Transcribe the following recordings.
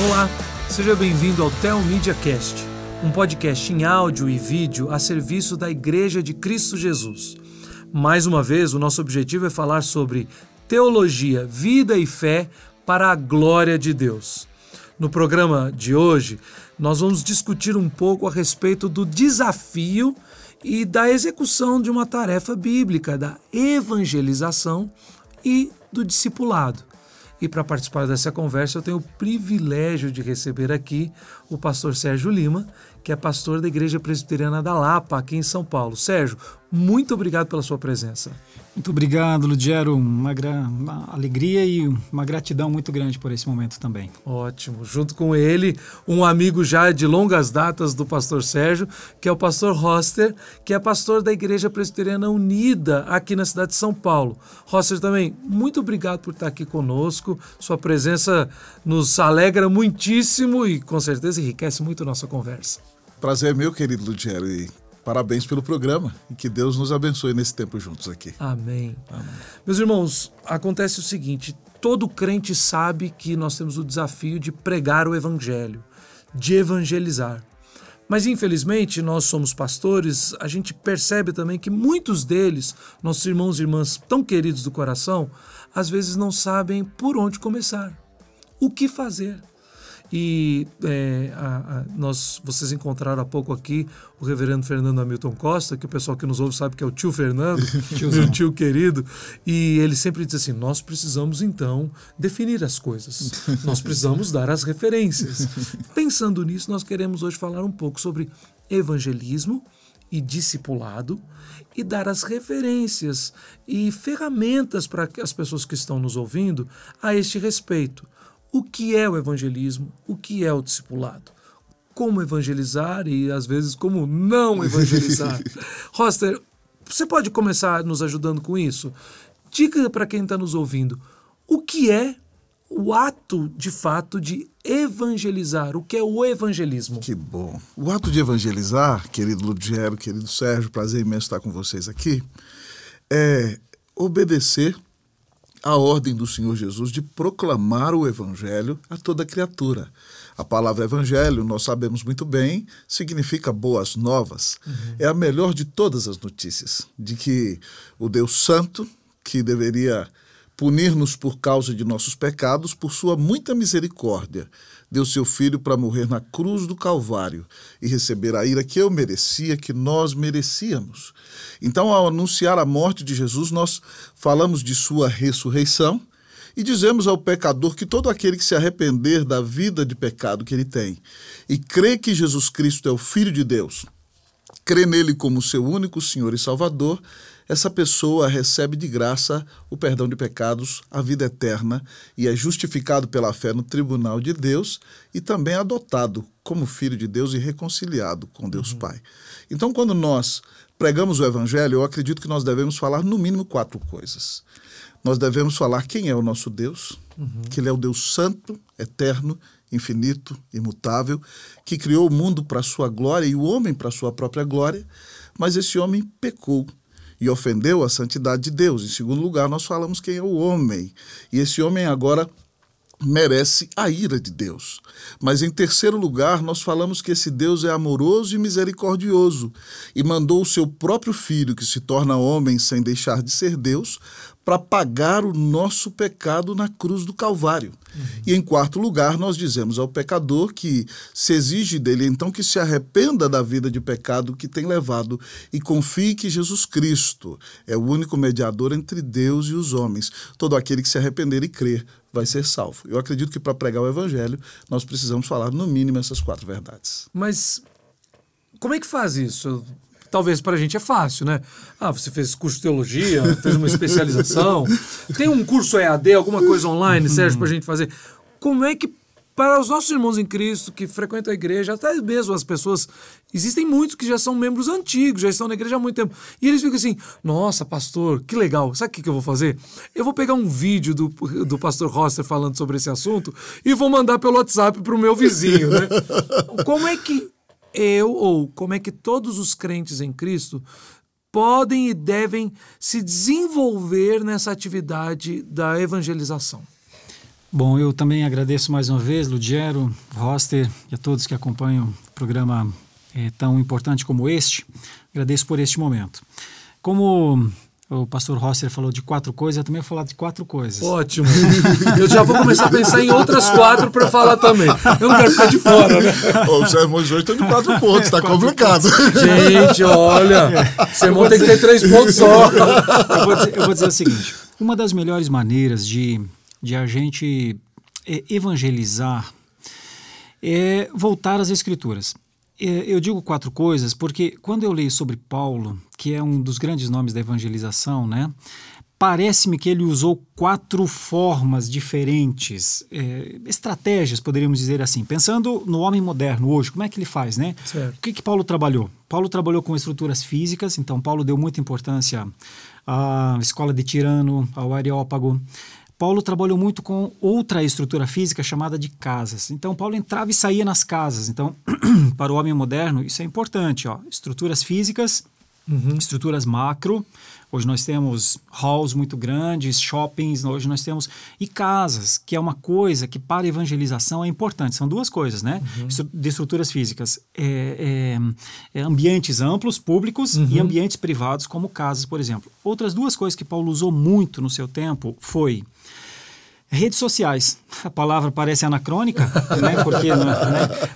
Olá, seja bem-vindo ao Teomídia Cast, um podcast em áudio e vídeo a serviço da Igreja de Cristo Jesus. Mais uma vez, o nosso objetivo é falar sobre teologia, vida e fé para a glória de Deus. No programa de hoje, nós vamos discutir um pouco a respeito do desafio e da execução de uma tarefa bíblica, da evangelização e do discipulado. E para participar dessa conversa, eu tenho o privilégio de receber aqui o pastor Sérgio Lima, que é pastor da Igreja Presbiteriana da Lapa, aqui em São Paulo. Sérgio, muito obrigado pela sua presença. Muito obrigado, Ludiero. Uma alegria e uma gratidão muito grande por esse momento também. Ótimo. Junto com ele, um amigo já de longas datas do pastor Sérgio, que é o pastor Roster, que é pastor da Igreja Presbiteriana Unida aqui na cidade de São Paulo. Roster também, muito obrigado por estar aqui conosco. Sua presença nos alegra muitíssimo e com certeza enriquece muito a nossa conversa. Prazer é meu, querido Ludiero, e parabéns pelo programa e que Deus nos abençoe nesse tempo juntos aqui. Amém. Amém. Meus irmãos, acontece o seguinte, todo crente sabe que nós temos o desafio de pregar o evangelho, de evangelizar. Mas infelizmente nós somos pastores, a gente percebe também que muitos deles, nossos irmãos e irmãs tão queridos do coração, às vezes não sabem por onde começar, o que fazer. E vocês encontraram há pouco aqui o reverendo Fernando Hamilton Costa, que o pessoal que nos ouve sabe que é o tio Fernando, meu tio querido, e ele sempre diz assim, nós precisamos então definir as coisas, nós precisamos dar as referências. Pensando nisso, nós queremos hoje falar um pouco sobre evangelismo e discipulado e dar as referências e ferramentas para as pessoas que estão nos ouvindo a este respeito. O que é o evangelismo? O que é o discipulado? Como evangelizar e, às vezes, como não evangelizar? Roster, você pode começar nos ajudando com isso? Diga para quem está nos ouvindo, o que é o ato, de fato, de evangelizar? O que é o evangelismo? Que bom. O ato de evangelizar, querido Ludiero, querido Sérgio, prazer imenso estar com vocês aqui, é obedecer a ordem do Senhor Jesus de proclamar o evangelho a toda criatura. A palavra evangelho, nós sabemos muito bem, significa boas novas. É a melhor de todas as notícias, de que o Deus Santo, que deveria punir-nos por causa de nossos pecados, por sua muita misericórdia, deu seu Filho para morrer na cruz do Calvário e receber a ira que eu merecia, que nós merecíamos. Então, ao anunciar a morte de Jesus, nós falamos de sua ressurreição e dizemos ao pecador que todo aquele que se arrepender da vida de pecado que ele tem e crê que Jesus Cristo é o Filho de Deus, crê nele como seu único Senhor e Salvador, essa pessoa recebe de graça o perdão de pecados, a vida eterna, e é justificado pela fé no tribunal de Deus e também adotado como filho de Deus e reconciliado com Deus Pai. Então, quando nós pregamos o evangelho, eu acredito que nós devemos falar no mínimo 4 coisas. Nós devemos falar quem é o nosso Deus, que ele é o Deus santo, eterno, infinito, imutável, que criou o mundo para a sua glória e o homem para a sua própria glória, mas esse homem pecou e ofendeu a santidade de Deus. Em segundo lugar, nós falamos quem é o homem. E esse homem agora merece a ira de Deus. Mas em terceiro lugar, nós falamos que esse Deus é amoroso e misericordioso e mandou o seu próprio Filho, que se torna homem sem deixar de ser Deus, para pagar o nosso pecado na cruz do Calvário. E em quarto lugar, nós dizemos ao pecador que se exige dele então que se arrependa da vida de pecado que tem levado e confie que Jesus Cristo é o único mediador entre Deus e os homens. Todo aquele que se arrepender e crer vai ser salvo. Eu acredito que para pregar o evangelho nós precisamos falar no mínimo essas 4 verdades. Mas como é que faz isso? Talvez para a gente é fácil, né? Você fez curso de teologia, fez uma especialização, tem um curso EAD, alguma coisa online, Sérgio, para a gente fazer. Como é que, para os nossos irmãos em Cristo, que frequentam a igreja, até mesmo as pessoas, existem muitos que já são membros antigos, já estão na igreja há muito tempo, e eles ficam assim, nossa, pastor, que legal, sabe o que eu vou fazer? Eu vou pegar um vídeo do pastor Roster falando sobre esse assunto e vou mandar pelo WhatsApp para o meu vizinho, né? Como é que como é que todos os crentes em Cristo podem e devem se desenvolver nessa atividade da evangelização? Bom, eu também agradeço mais uma vez, Lugero, Roster e a todos que acompanham o programa tão importante como este. Agradeço por este momento. Como o pastor Roster falou de 4 coisas, eu também vou falar de 4 coisas. Ótimo. Eu já vou começar a pensar em outras 4 para falar também. Eu não quero ficar de fora, né? Os sermões hoje estão de 4 pontos, está complicado. Gente, olha, o sermão tem que ter 3 pontos só. Eu vou dizer o seguinte, uma das melhores maneiras de a gente evangelizar é voltar às Escrituras. Eu digo 4 coisas porque quando eu leio sobre Paulo, que é um dos grandes nomes da evangelização, né, parece-me que ele usou 4 formas diferentes, estratégias, poderíamos dizer assim. Pensando no homem moderno hoje, como é que ele faz, né? Certo. O que Paulo trabalhou? Paulo trabalhou com estruturas físicas, então Paulo deu muita importância à escola de Tirano, ao Areópago. Paulo trabalhou muito com outra estrutura física chamada de casas. Então, Paulo entrava e saía nas casas. Então, para o homem moderno, isso é importante. Ó. Estruturas físicas, estruturas macro. Hoje nós temos halls muito grandes, shoppings, hoje nós temos... E casas, que é uma coisa que para a evangelização é importante. São 2 coisas, né? De estruturas físicas. Ambientes amplos, públicos, e ambientes privados, como casas, por exemplo. Outras 2 coisas que Paulo usou muito no seu tempo foi... redes sociais. A palavra parece anacrônica, né? Porque, né?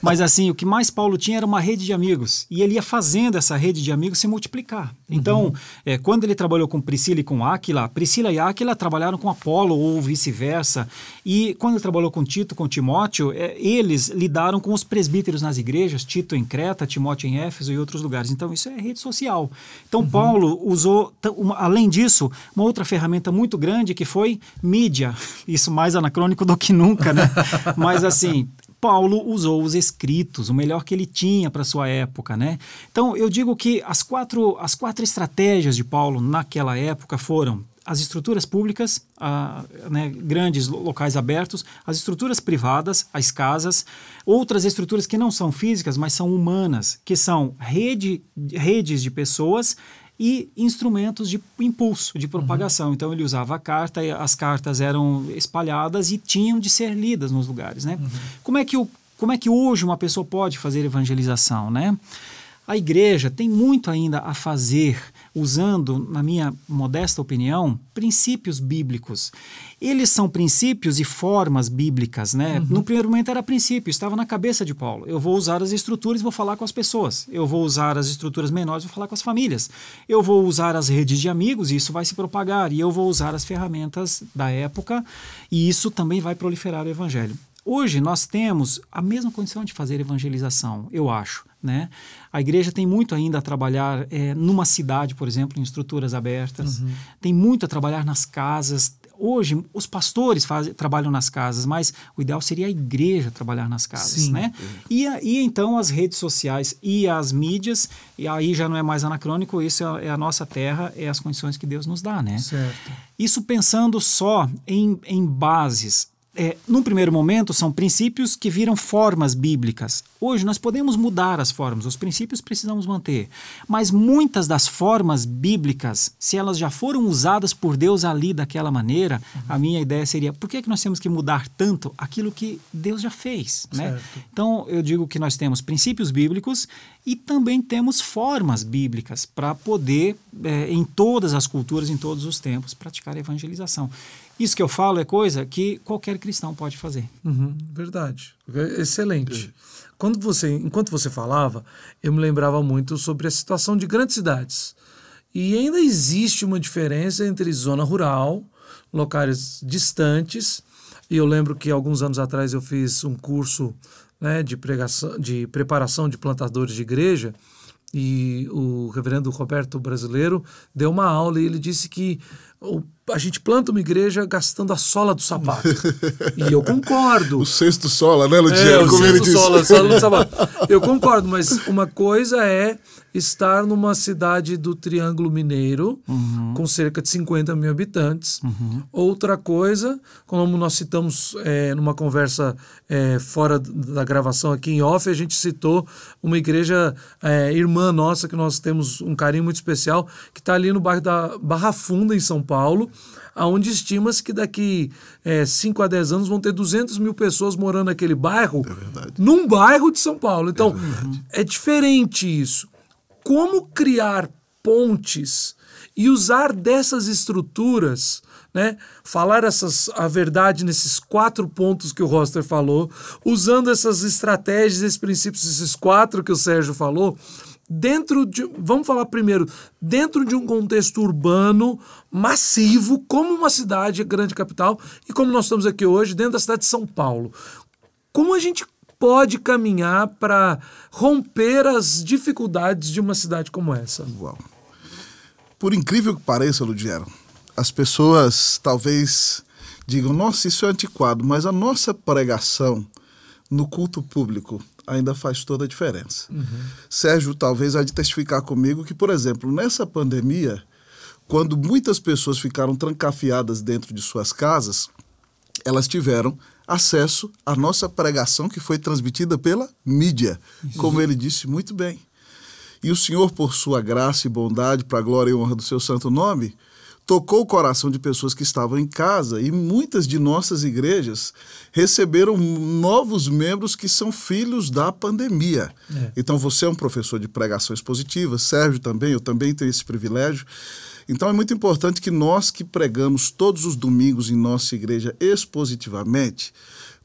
Mas assim, o que mais Paulo tinha era uma rede de amigos. E ele ia fazendo essa rede de amigos se multiplicar. Então, quando ele trabalhou com Priscila e com Áquila, Priscila e Áquila trabalharam com Apolo ou vice-versa. E quando ele trabalhou com Tito, com Timóteo, eles lidaram com os presbíteros nas igrejas, Tito em Creta, Timóteo em Éfeso e outros lugares. Então, isso é rede social. Então, Paulo usou, além disso, uma outra ferramenta muito grande que foi mídia. Isso mais anacrônico do que nunca, né? Mas assim, Paulo usou os escritos, o melhor que ele tinha para a sua época, né? Então, eu digo que as quatro estratégias de Paulo naquela época foram as estruturas públicas, né, grandes locais abertos, as estruturas privadas, as casas, outras estruturas que não são físicas, mas são humanas, que são redes de pessoas e instrumentos de impulso, de propagação. Então ele usava a carta, e as cartas eram espalhadas e tinham de ser lidas nos lugares, né? Como é que hoje uma pessoa pode fazer evangelização, né? A igreja tem muito ainda a fazer, usando, na minha modesta opinião, princípios bíblicos. Eles são princípios e formas bíblicas, né? No primeiro momento era princípio, estava na cabeça de Paulo. Eu vou usar as estruturas e vou falar com as pessoas. Eu vou usar as estruturas menores e vou falar com as famílias. Eu vou usar as redes de amigos e isso vai se propagar. E eu vou usar as ferramentas da época e isso também vai proliferar o evangelho. Hoje nós temos a mesma condição de fazer evangelização, eu acho, né? A igreja tem muito ainda a trabalhar numa cidade, por exemplo, em estruturas abertas. Tem muito a trabalhar nas casas. Hoje, os pastores trabalham nas casas, mas o ideal seria a igreja trabalhar nas casas, Sim. né? E então as redes sociais e as mídias, e aí já não é mais anacrônico, isso é a nossa terra, é as condições que Deus nos dá, né? Certo. Isso pensando só em bases. Num primeiro momento, são princípios que viram formas bíblicas. Hoje, nós podemos mudar as formas, os princípios precisamos manter. Mas muitas das formas bíblicas, se elas já foram usadas por Deus ali daquela maneira, a minha ideia seria, por que nós temos que mudar tanto aquilo que Deus já fez? Né? Então, eu digo que nós temos princípios bíblicos e também temos formas bíblicas para poder, em todas as culturas, em todos os tempos, praticar a evangelização. Isso que eu falo é coisa que qualquer cristão pode fazer. Verdade. Excelente. Enquanto você falava, eu me lembrava muito sobre a situação de grandes cidades. E ainda existe uma diferença entre zona rural, locais distantes. E eu lembro que alguns anos atrás eu fiz um curso, né, de preparação de plantadores de igreja. E o reverendo Roberto Brasileiro deu uma aula e ele disse que a gente planta uma igreja gastando a sola do sapato. E eu concordo. O sexto sola, né, Ludiero? O sexto sola do sapato. Eu concordo, mas uma coisa é estar numa cidade do Triângulo Mineiro, com cerca de 50 mil habitantes. Outra coisa, como nós citamos numa conversa fora da gravação aqui em off, a gente citou uma igreja irmã nossa, que nós temos um carinho muito especial, que está ali no bairro da Barra Funda, em São Paulo, onde estima-se que daqui 5 a 10 anos vão ter 200 mil pessoas morando naquele bairro, num bairro de São Paulo. Então, é diferente isso. Como criar pontes e usar dessas estruturas, né? Falar a verdade nesses 4 pontos que o Roster falou, usando essas estratégias, esses princípios, esses 4 que o Sérgio falou, vamos falar primeiro, dentro de um contexto urbano massivo, como uma cidade grande capital, e como nós estamos aqui hoje, dentro da cidade de São Paulo. Como a gente pode caminhar para romper as dificuldades de uma cidade como essa? Uau. Por incrível que pareça, Ludiero, as pessoas talvez digam, nossa, isso é antiquado, mas a nossa pregação no culto público ainda faz toda a diferença. Sérgio talvez há de testificar comigo que, por exemplo, nessa pandemia, quando muitas pessoas ficaram trancafiadas dentro de suas casas, elas tiveram acesso à nossa pregação que foi transmitida pela mídia, como ele disse muito bem. E o Senhor, por sua graça e bondade, para a glória e honra do seu santo nome, tocou o coração de pessoas que estavam em casa, e muitas de nossas igrejas receberam novos membros que são filhos da pandemia. Então você é um professor de pregações positivas, Sérgio também, eu também tenho esse privilégio. Então é muito importante que nós que pregamos todos os domingos em nossa igreja expositivamente,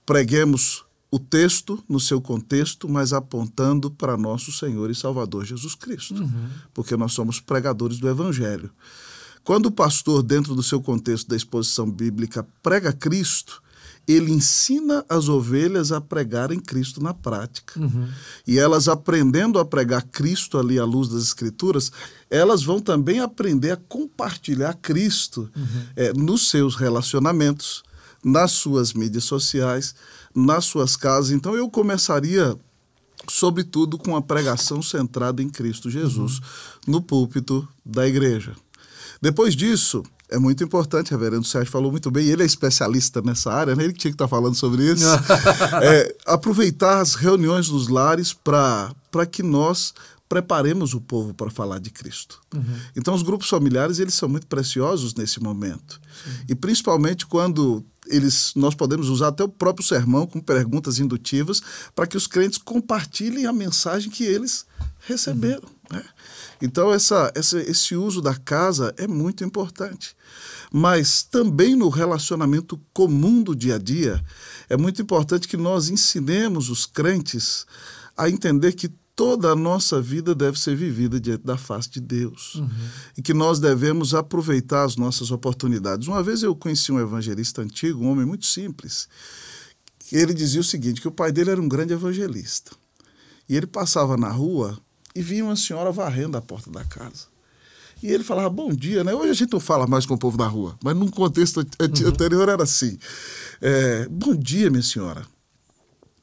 preguemos o texto no seu contexto, mas apontando para nosso Senhor e Salvador Jesus Cristo, porque nós somos pregadores do Evangelho. Quando o pastor, dentro do seu contexto da exposição bíblica, prega Cristo, ele ensina as ovelhas a pregarem Cristo na prática. E elas, aprendendo a pregar Cristo ali à luz das Escrituras, elas vão também aprender a compartilhar Cristo nos seus relacionamentos, nas suas mídias sociais, nas suas casas. Então eu começaria, sobretudo, com a pregação centrada em Cristo Jesus, no púlpito da igreja. Depois disso, é muito importante, reverendo Sérgio falou muito bem, ele é especialista nessa área, né? Ele que tinha que estar falando sobre isso, aproveitar as reuniões dos lares para que nós preparemos o povo para falar de Cristo. Então os grupos familiares, eles são muito preciosos nesse momento. E principalmente quando nós podemos usar até o próprio sermão com perguntas indutivas para que os crentes compartilhem a mensagem que eles receberam, né? Então esse uso da casa é muito importante. Mas também no relacionamento comum do dia a dia, é muito importante que nós ensinemos os crentes a entender que toda a nossa vida deve ser vivida diante da face de Deus. E que nós devemos aproveitar as nossas oportunidades. Uma vez eu conheci um evangelista antigo, um homem muito simples. Ele dizia o seguinte, que o pai dele era um grande evangelista. E ele passava na rua e via uma senhora varrendo a porta da casa. E ele falava, bom dia, né? Hoje a gente não fala mais com o povo da rua, mas num contexto anterior era assim. Bom dia, minha senhora.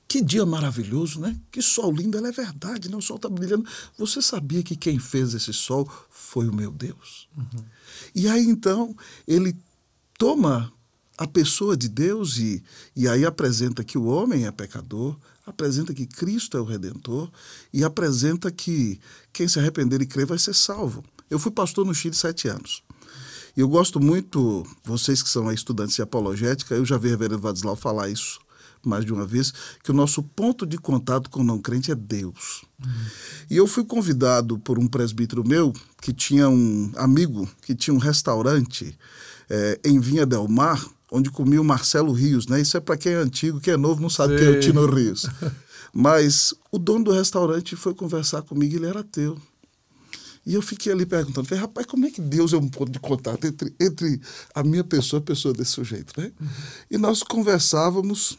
Que dia maravilhoso, né? Que sol lindo, ela é verdade, né? O sol está brilhando. Você sabia que quem fez esse sol foi o meu Deus? E aí, então, ele toma a pessoa de Deus e aí apresenta que o homem é pecador, apresenta que Cristo é o Redentor e apresenta que quem se arrepender e crer vai ser salvo. Eu fui pastor no Chile 7 anos. E eu gosto muito, vocês que são estudantes de apologética, eu já vi o reverendo Vadislau falar isso mais de uma vez, que o nosso ponto de contato com o não crente é Deus. E eu fui convidado por um presbítero meu, que tinha um amigo, que tinha um restaurante em Vinha del Mar, onde comia o Marcelo Rios, né? Isso é para quem é antigo, quem é novo não sabe quem é o Tino Rios. Mas o dono do restaurante foi conversar comigo, ele era ateu. E eu fiquei ali perguntando, falei, rapaz, como é que Deus é um ponto de contato entre a minha pessoa e a pessoa desse sujeito, né? E nós conversávamos,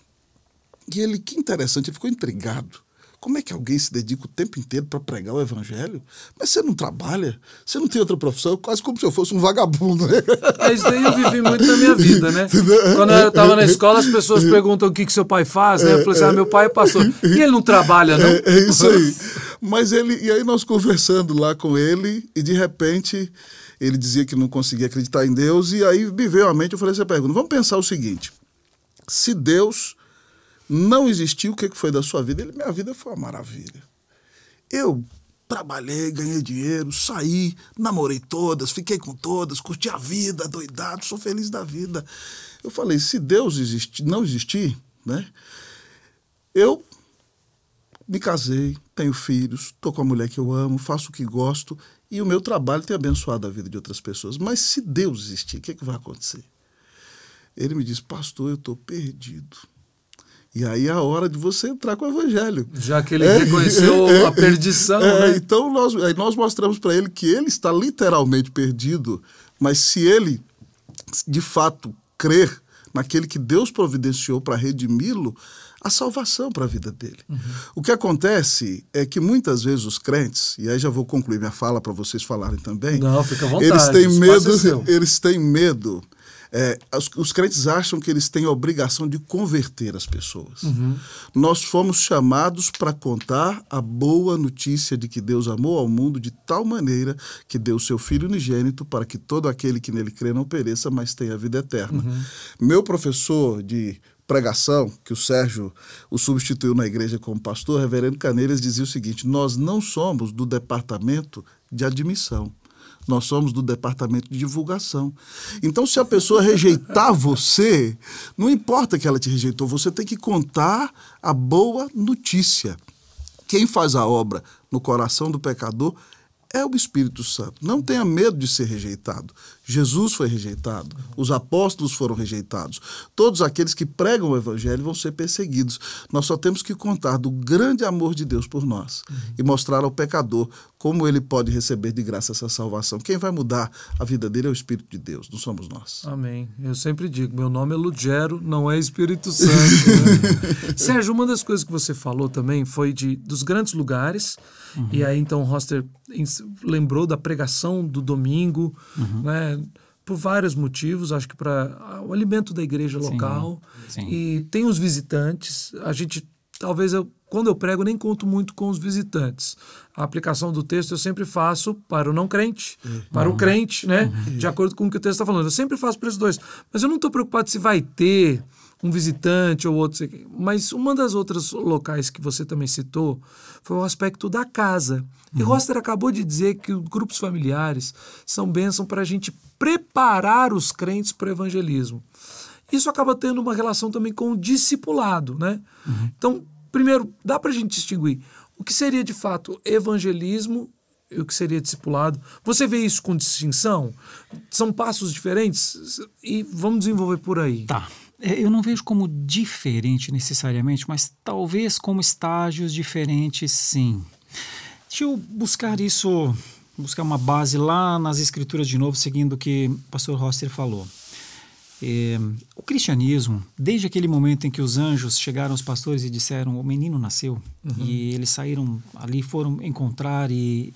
e ele, que interessante, ele ficou intrigado. Como é que alguém se dedica o tempo inteiro para pregar o evangelho? Mas você não trabalha? Você não tem outra profissão? Quase como se eu fosse um vagabundo, né? Isso daí eu vivi muito na minha vida, né? Quando eu estava na escola, as pessoas perguntam o que seu pai faz, né? Eu falei assim, meu pai é pastor. E ele não trabalha, não? É isso aí. Mas e aí nós conversando lá com ele, e de repente ele dizia que não conseguia acreditar em Deus, e aí me veio à mente, eu falei essa pergunta, vamos pensar o seguinte, se Deus não existiu, o que foi da sua vida? Minha vida foi uma maravilha. Eu trabalhei, ganhei dinheiro, saí, namorei todas, fiquei com todas, curti a vida, doidado, sou feliz da vida. Eu falei, se Deus não existir, né, eu me casei, tenho filhos, estou com a mulher que eu amo, faço o que gosto e o meu trabalho tem abençoado a vida de outras pessoas. Mas se Deus existir, o que vai acontecer? Ele me disse, pastor, eu estou perdido. E aí é a hora de você entrar com o evangelho. Já que ele reconheceu a perdição, né? Então nós mostramos para ele que ele está literalmente perdido, mas se ele de fato crer naquele que Deus providenciou para redimi-lo, a salvação para a vida dele. Uhum. O que acontece é que muitas vezes os crentes, e aí já vou concluir minha fala para vocês falarem também. Não, fica à vontade. Eles têm medo. Os crentes acham que eles têm a obrigação de converter as pessoas. Uhum. Nós fomos chamados para contar a boa notícia de que Deus amou ao mundo de tal maneira que deu o seu Filho unigênito para que todo aquele que nele crê não pereça, mas tenha a vida eterna. Uhum. Meu professor de pregação, que o Sérgio o substituiu na igreja como pastor, reverendo Caneiras, dizia o seguinte, nós não somos do departamento de admissão. Nós somos do departamento de divulgação. Então, se a pessoa rejeitar você, não importa que ela te rejeitou, você tem que contar a boa notícia. Quem faz a obra no coração do pecador é o Espírito Santo. Não tenha medo de ser rejeitado. Jesus foi rejeitado, os apóstolos foram rejeitados. Todos aqueles que pregam o evangelho vão ser perseguidos. Nós só temos que contar do grande amor de Deus por nós e mostrar ao pecador como ele pode receber de graça essa salvação. Quem vai mudar a vida dele é o Espírito de Deus, não somos nós. Amém. Eu sempre digo, meu nome é Lugero, não é Espírito Santo. Né? Sérgio, uma das coisas que você falou também foi dos grandes lugares, e aí então o Roster lembrou da pregação do domingo, né? Por vários motivos, acho que para o alimento da igreja local. Sim. E tem os visitantes, quando eu prego, nem conto muito com os visitantes. A aplicação do texto eu sempre faço para o não crente, para o crente, né? De acordo com o que o texto está falando. Eu sempre faço para esses dois. Mas eu não estou preocupado se vai ter um visitante ou outro. Mas uma das outras locais que você também citou foi o aspecto da casa. E Roster acabou de dizer que os grupos familiares são bênção para a gente preparar os crentes para o evangelismo. Isso acaba tendo uma relação também com o discipulado, né? Então, primeiro, dá para a gente distinguir o que seria de fato evangelismo e o que seria discipulado. Você vê isso com distinção? São passos diferentes? E vamos desenvolver por aí. Tá. Eu não vejo como diferente necessariamente, mas talvez como estágios diferentes, sim. Deixa eu buscar uma base lá nas Escrituras de novo, seguindo o que o pastor Roster falou. O cristianismo, desde aquele momento em que os anjos chegaram aos pastores e disseram, o menino nasceu, e eles saíram ali, foram encontrar, e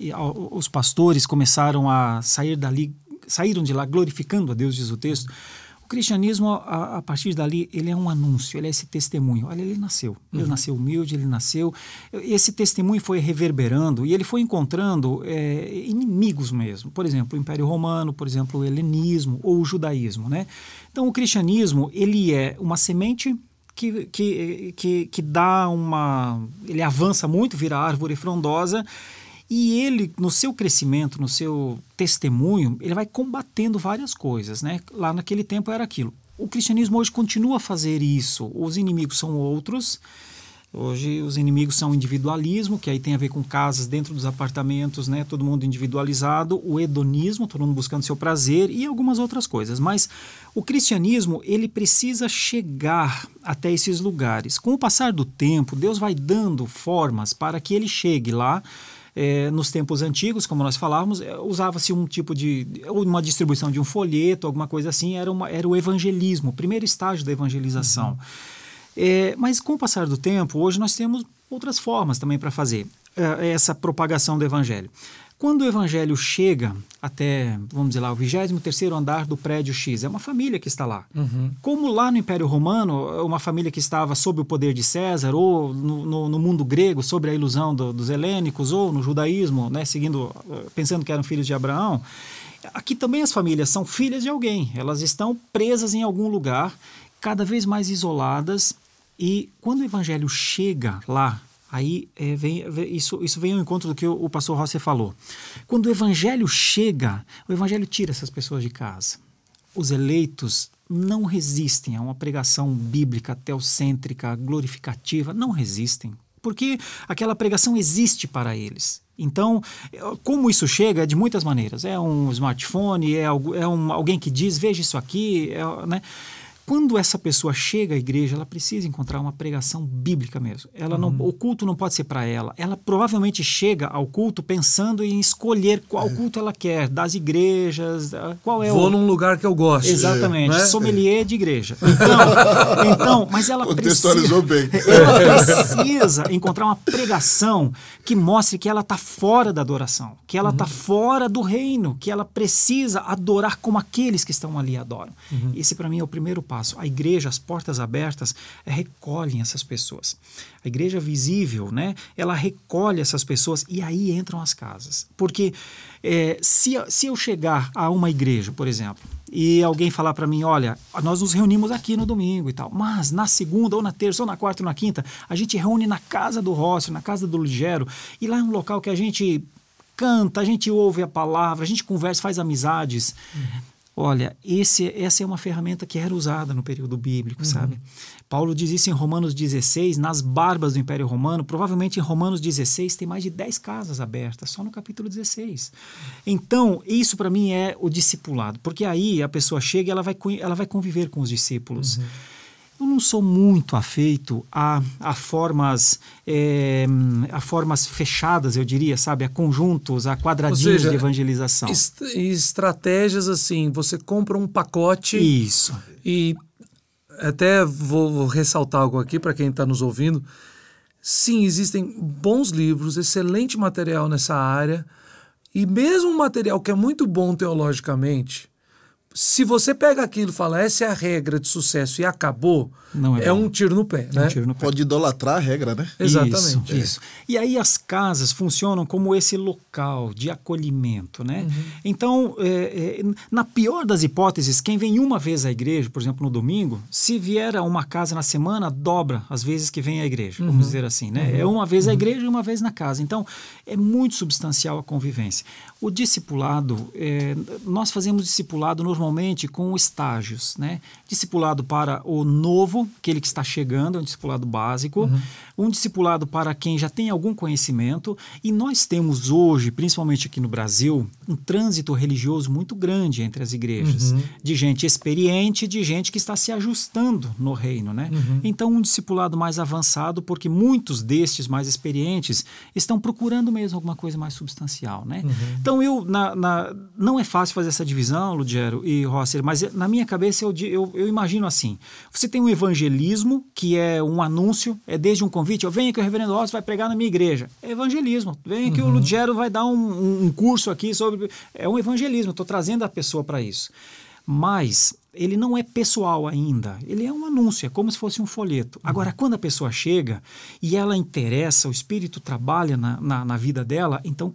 os pastores começaram a saíram de lá glorificando a Deus, diz o texto. O cristianismo, a partir dali, ele é um anúncio, ele é esse testemunho. Olha, ele nasceu nasceu humilde, ele nasceu. Esse testemunho foi reverberando e ele foi encontrando inimigos mesmo. Por exemplo, o Império Romano, por exemplo, o helenismo ou o judaísmo, né? Então, o cristianismo, ele é uma semente que dá ele avança muito, vira árvore frondosa. E ele, no seu crescimento, no seu testemunho, ele vai combatendo várias coisas, né? Lá naquele tempo era aquilo. O cristianismo hoje continua a fazer isso. Os inimigos são outros. Hoje os inimigos são o individualismo, que aí tem a ver com casas dentro dos apartamentos, né? Todo mundo individualizado. O hedonismo, todo mundo buscando seu prazer e algumas outras coisas. Mas o cristianismo, ele precisa chegar até esses lugares. Com o passar do tempo, Deus vai dando formas para que ele chegue lá. Nos tempos antigos, como nós falávamos, usava-se um tipo uma distribuição de um folheto, alguma coisa assim, era o evangelismo, o primeiro estágio da evangelização. Mas com o passar do tempo, hoje nós temos outras formas também para fazer essa propagação do evangelho. Quando o evangelho chega até, vamos dizer lá, o 23º andar do prédio X, é uma família que está lá. Como lá no Império Romano, uma família que estava sob o poder de César, ou no mundo grego, sobre a ilusão dos helênicos, ou no judaísmo, né, pensando que eram filhos de Abraão, aqui também as famílias são filhas de alguém. Elas estão presas em algum lugar, cada vez mais isoladas, e quando o evangelho chega lá, Aí isso vem ao encontro do que o pastor Rosser falou. Quando o evangelho chega, o evangelho tira essas pessoas de casa. Os eleitos não resistem a uma pregação bíblica, teocêntrica, glorificativa, não resistem, porque aquela pregação existe para eles. Então, como isso chega? É de muitas maneiras. É um smartphone, alguém que diz, veja isso aqui, né? Quando essa pessoa chega à igreja, ela precisa encontrar uma pregação bíblica mesmo. O culto não pode ser para ela. Ela provavelmente chega ao culto pensando em escolher qual culto ela quer, das igrejas, qual é Vou num lugar que eu gosto. Exatamente, sommelier de igreja. Então, mas ela precisa encontrar uma pregação que mostre que ela está fora da adoração, que ela está fora do reino, que ela precisa adorar como aqueles que estão ali adoram. Esse, para mim, é o primeiro passo. A igreja, as portas abertas, recolhem essas pessoas. A igreja visível, né, ela recolhe essas pessoas e aí entram as casas. Porque se eu chegar a uma igreja, por exemplo, e alguém falar para mim, olha, nós nos reunimos aqui no domingo e tal, mas na segunda, ou na terça, ou na quarta, ou na quinta, a gente reúne na casa do Rosser, na casa do Lugero, e lá é um local que a gente canta, a gente ouve a palavra, a gente conversa, faz amizades. Olha, essa é uma ferramenta que era usada no período bíblico, sabe? Paulo diz isso em Romanos 16, nas barbas do Império Romano. Provavelmente em Romanos 16 tem mais de 10 casas abertas, só no capítulo 16. Então, isso para mim é o discipulado, porque aí a pessoa chega e ela vai conviver com os discípulos. Eu não sou muito afeito a formas fechadas, eu diria, sabe? A conjuntos, a quadradinhos de evangelização. Estratégias assim, você compra um pacote. Isso. E até vou ressaltar algo aqui para quem está nos ouvindo. Sim, existem bons livros, excelente material nessa área. E mesmo um material que é muito bom teologicamente, se você pega aquilo e fala, essa é a regra de sucesso e acabou, é um tiro no pé, né? Pode idolatrar a regra, né? Exatamente. Isso. E aí as casas funcionam como esse local de acolhimento, né? Então, na pior das hipóteses, quem vem uma vez à igreja, por exemplo, no domingo, se vier a uma casa na semana, dobra as vezes que vem à igreja, vamos dizer assim, né? É uma vez à igreja e uma vez na casa. Então, é muito substancial a convivência. O discipulado, nós fazemos discipulado normalmente com estágios, né? Discipulado para o novo, aquele que está chegando, é um discipulado básico, um discipulado para quem já tem algum conhecimento, e nós temos hoje, principalmente aqui no Brasil, um trânsito religioso muito grande entre as igrejas, de gente experiente, de gente que está se ajustando no reino, né? Então, um discipulado mais avançado, porque muitos destes mais experientes estão procurando mesmo alguma coisa mais substancial, né? Então, não é fácil fazer essa divisão, Lugero e Rosser, mas na minha cabeça eu imagino assim, você tem um evangelismo, que é um anúncio, é desde um convite, venha que o reverendo Rosser vai pregar na minha igreja, é evangelismo, venha que o Lugero vai dar um curso aqui sobre, é um evangelismo, estou trazendo a pessoa para isso, mas ele não é pessoal ainda, ele é um anúncio, é como se fosse um folheto. Agora, quando a pessoa chega e ela interessa, o Espírito trabalha na vida dela, então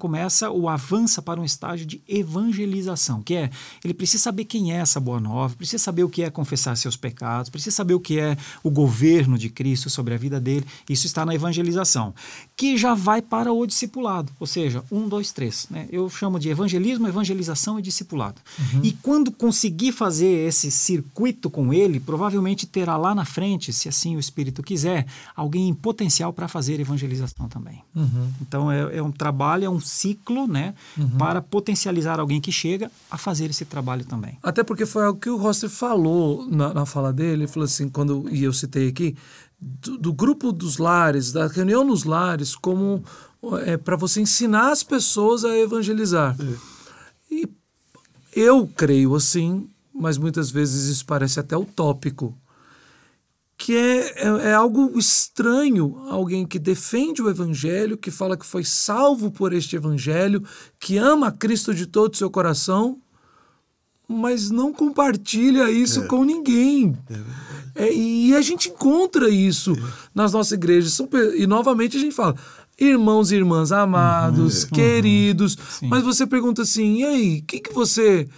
avança para um estágio de evangelização, que é, ele precisa saber quem é essa boa nova, precisa saber o que é confessar seus pecados, precisa saber o que é o governo de Cristo sobre a vida dele, isso está na evangelização, que já vai para o discipulado, ou seja, 1, 2, 3, né? Eu chamo de evangelismo, evangelização e discipulado. E quando conseguir fazer esse circuito com ele, provavelmente terá lá na frente, se assim o Espírito quiser, alguém em potencial para fazer evangelização também. Então é um trabalho, é um ciclo, né, para potencializar alguém que chega a fazer esse trabalho também. Até porque foi algo que o Rosser falou na fala dele, ele falou assim, e eu citei aqui, do grupo dos lares, da reunião nos lares, como para você ensinar as pessoas a evangelizar. E eu creio assim, mas muitas vezes isso parece até utópico, que é algo estranho, alguém que defende o evangelho, que fala que foi salvo por este evangelho, que ama Cristo de todo o seu coração, mas não compartilha isso com ninguém. E a gente encontra isso nas nossas igrejas. E novamente a gente fala, irmãos e irmãs amados, queridos, mas você pergunta assim, e aí, o que você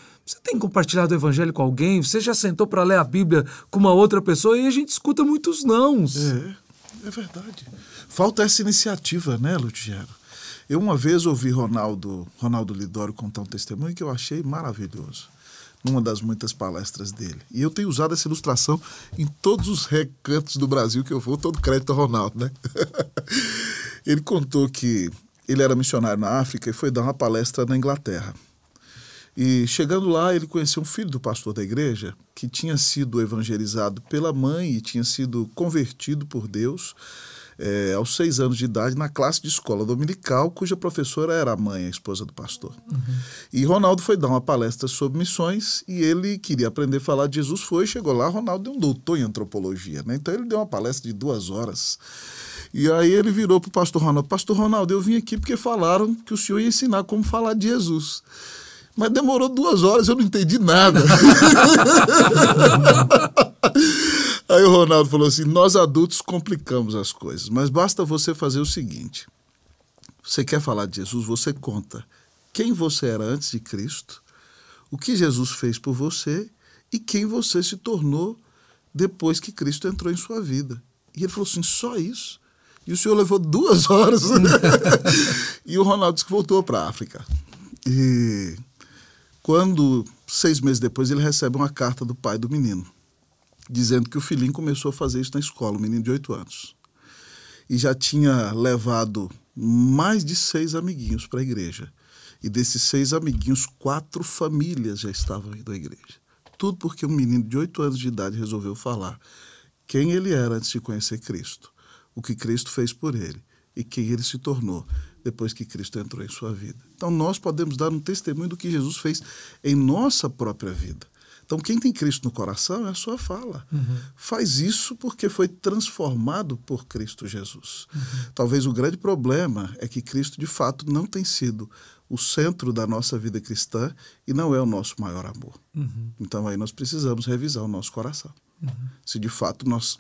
tem compartilhado o evangelho com alguém? Você já sentou para ler a Bíblia com uma outra pessoa? E a gente escuta muitos nãos. É verdade. Falta essa iniciativa, né, Lugero? Eu uma vez ouvi Ronaldo Lidório contar um testemunho que eu achei maravilhoso, numa das muitas palestras dele. E eu tenho usado essa ilustração em todos os recantos do Brasil que eu vou, todo crédito ao Ronaldo, né? Ele contou que ele era missionário na África e foi dar uma palestra na Inglaterra. E chegando lá, ele conheceu um filho do pastor da igreja que tinha sido evangelizado pela mãe e tinha sido convertido por Deus aos 6 anos de idade na classe de escola dominical, cuja professora era a mãe, a esposa do pastor. E Ronaldo foi dar uma palestra sobre missões e ele queria aprender a falar de Jesus, chegou lá, Ronaldo é um doutor em antropologia, né? Então ele deu uma palestra de 2 horas. E aí ele virou para o pastor Ronaldo, eu vim aqui porque falaram que o senhor ia ensinar como falar de Jesus. Mas demorou 2 horas, eu não entendi nada. Aí o Ronaldo falou assim, nós adultos complicamos as coisas, mas basta você fazer o seguinte, você quer falar de Jesus, você conta quem você era antes de Cristo, o que Jesus fez por você e quem você se tornou depois que Cristo entrou em sua vida. E ele falou assim, só isso? E o senhor levou 2 horas. E o Ronaldo disse que voltou para a África. E quando, 6 meses depois, ele recebe uma carta do pai do menino, dizendo que o filhinho começou a fazer isso na escola, um menino de 8 anos. E já tinha levado mais de 6 amiguinhos para a igreja. E desses 6 amiguinhos, 4 famílias já estavam indo à igreja. Tudo porque um menino de 8 anos de idade resolveu falar quem ele era antes de conhecer Cristo, o que Cristo fez por ele e quem ele se tornou depois que Cristo entrou em sua vida. Então nós podemos dar um testemunho do que Jesus fez em nossa própria vida. Então quem tem Cristo no coração é a sua fala. Faz isso porque foi transformado por Cristo Jesus. Talvez o grande problema é que Cristo de fato não tem sido o centro da nossa vida cristã e não é o nosso maior amor. Então aí nós precisamos revisar o nosso coração. Se de fato nós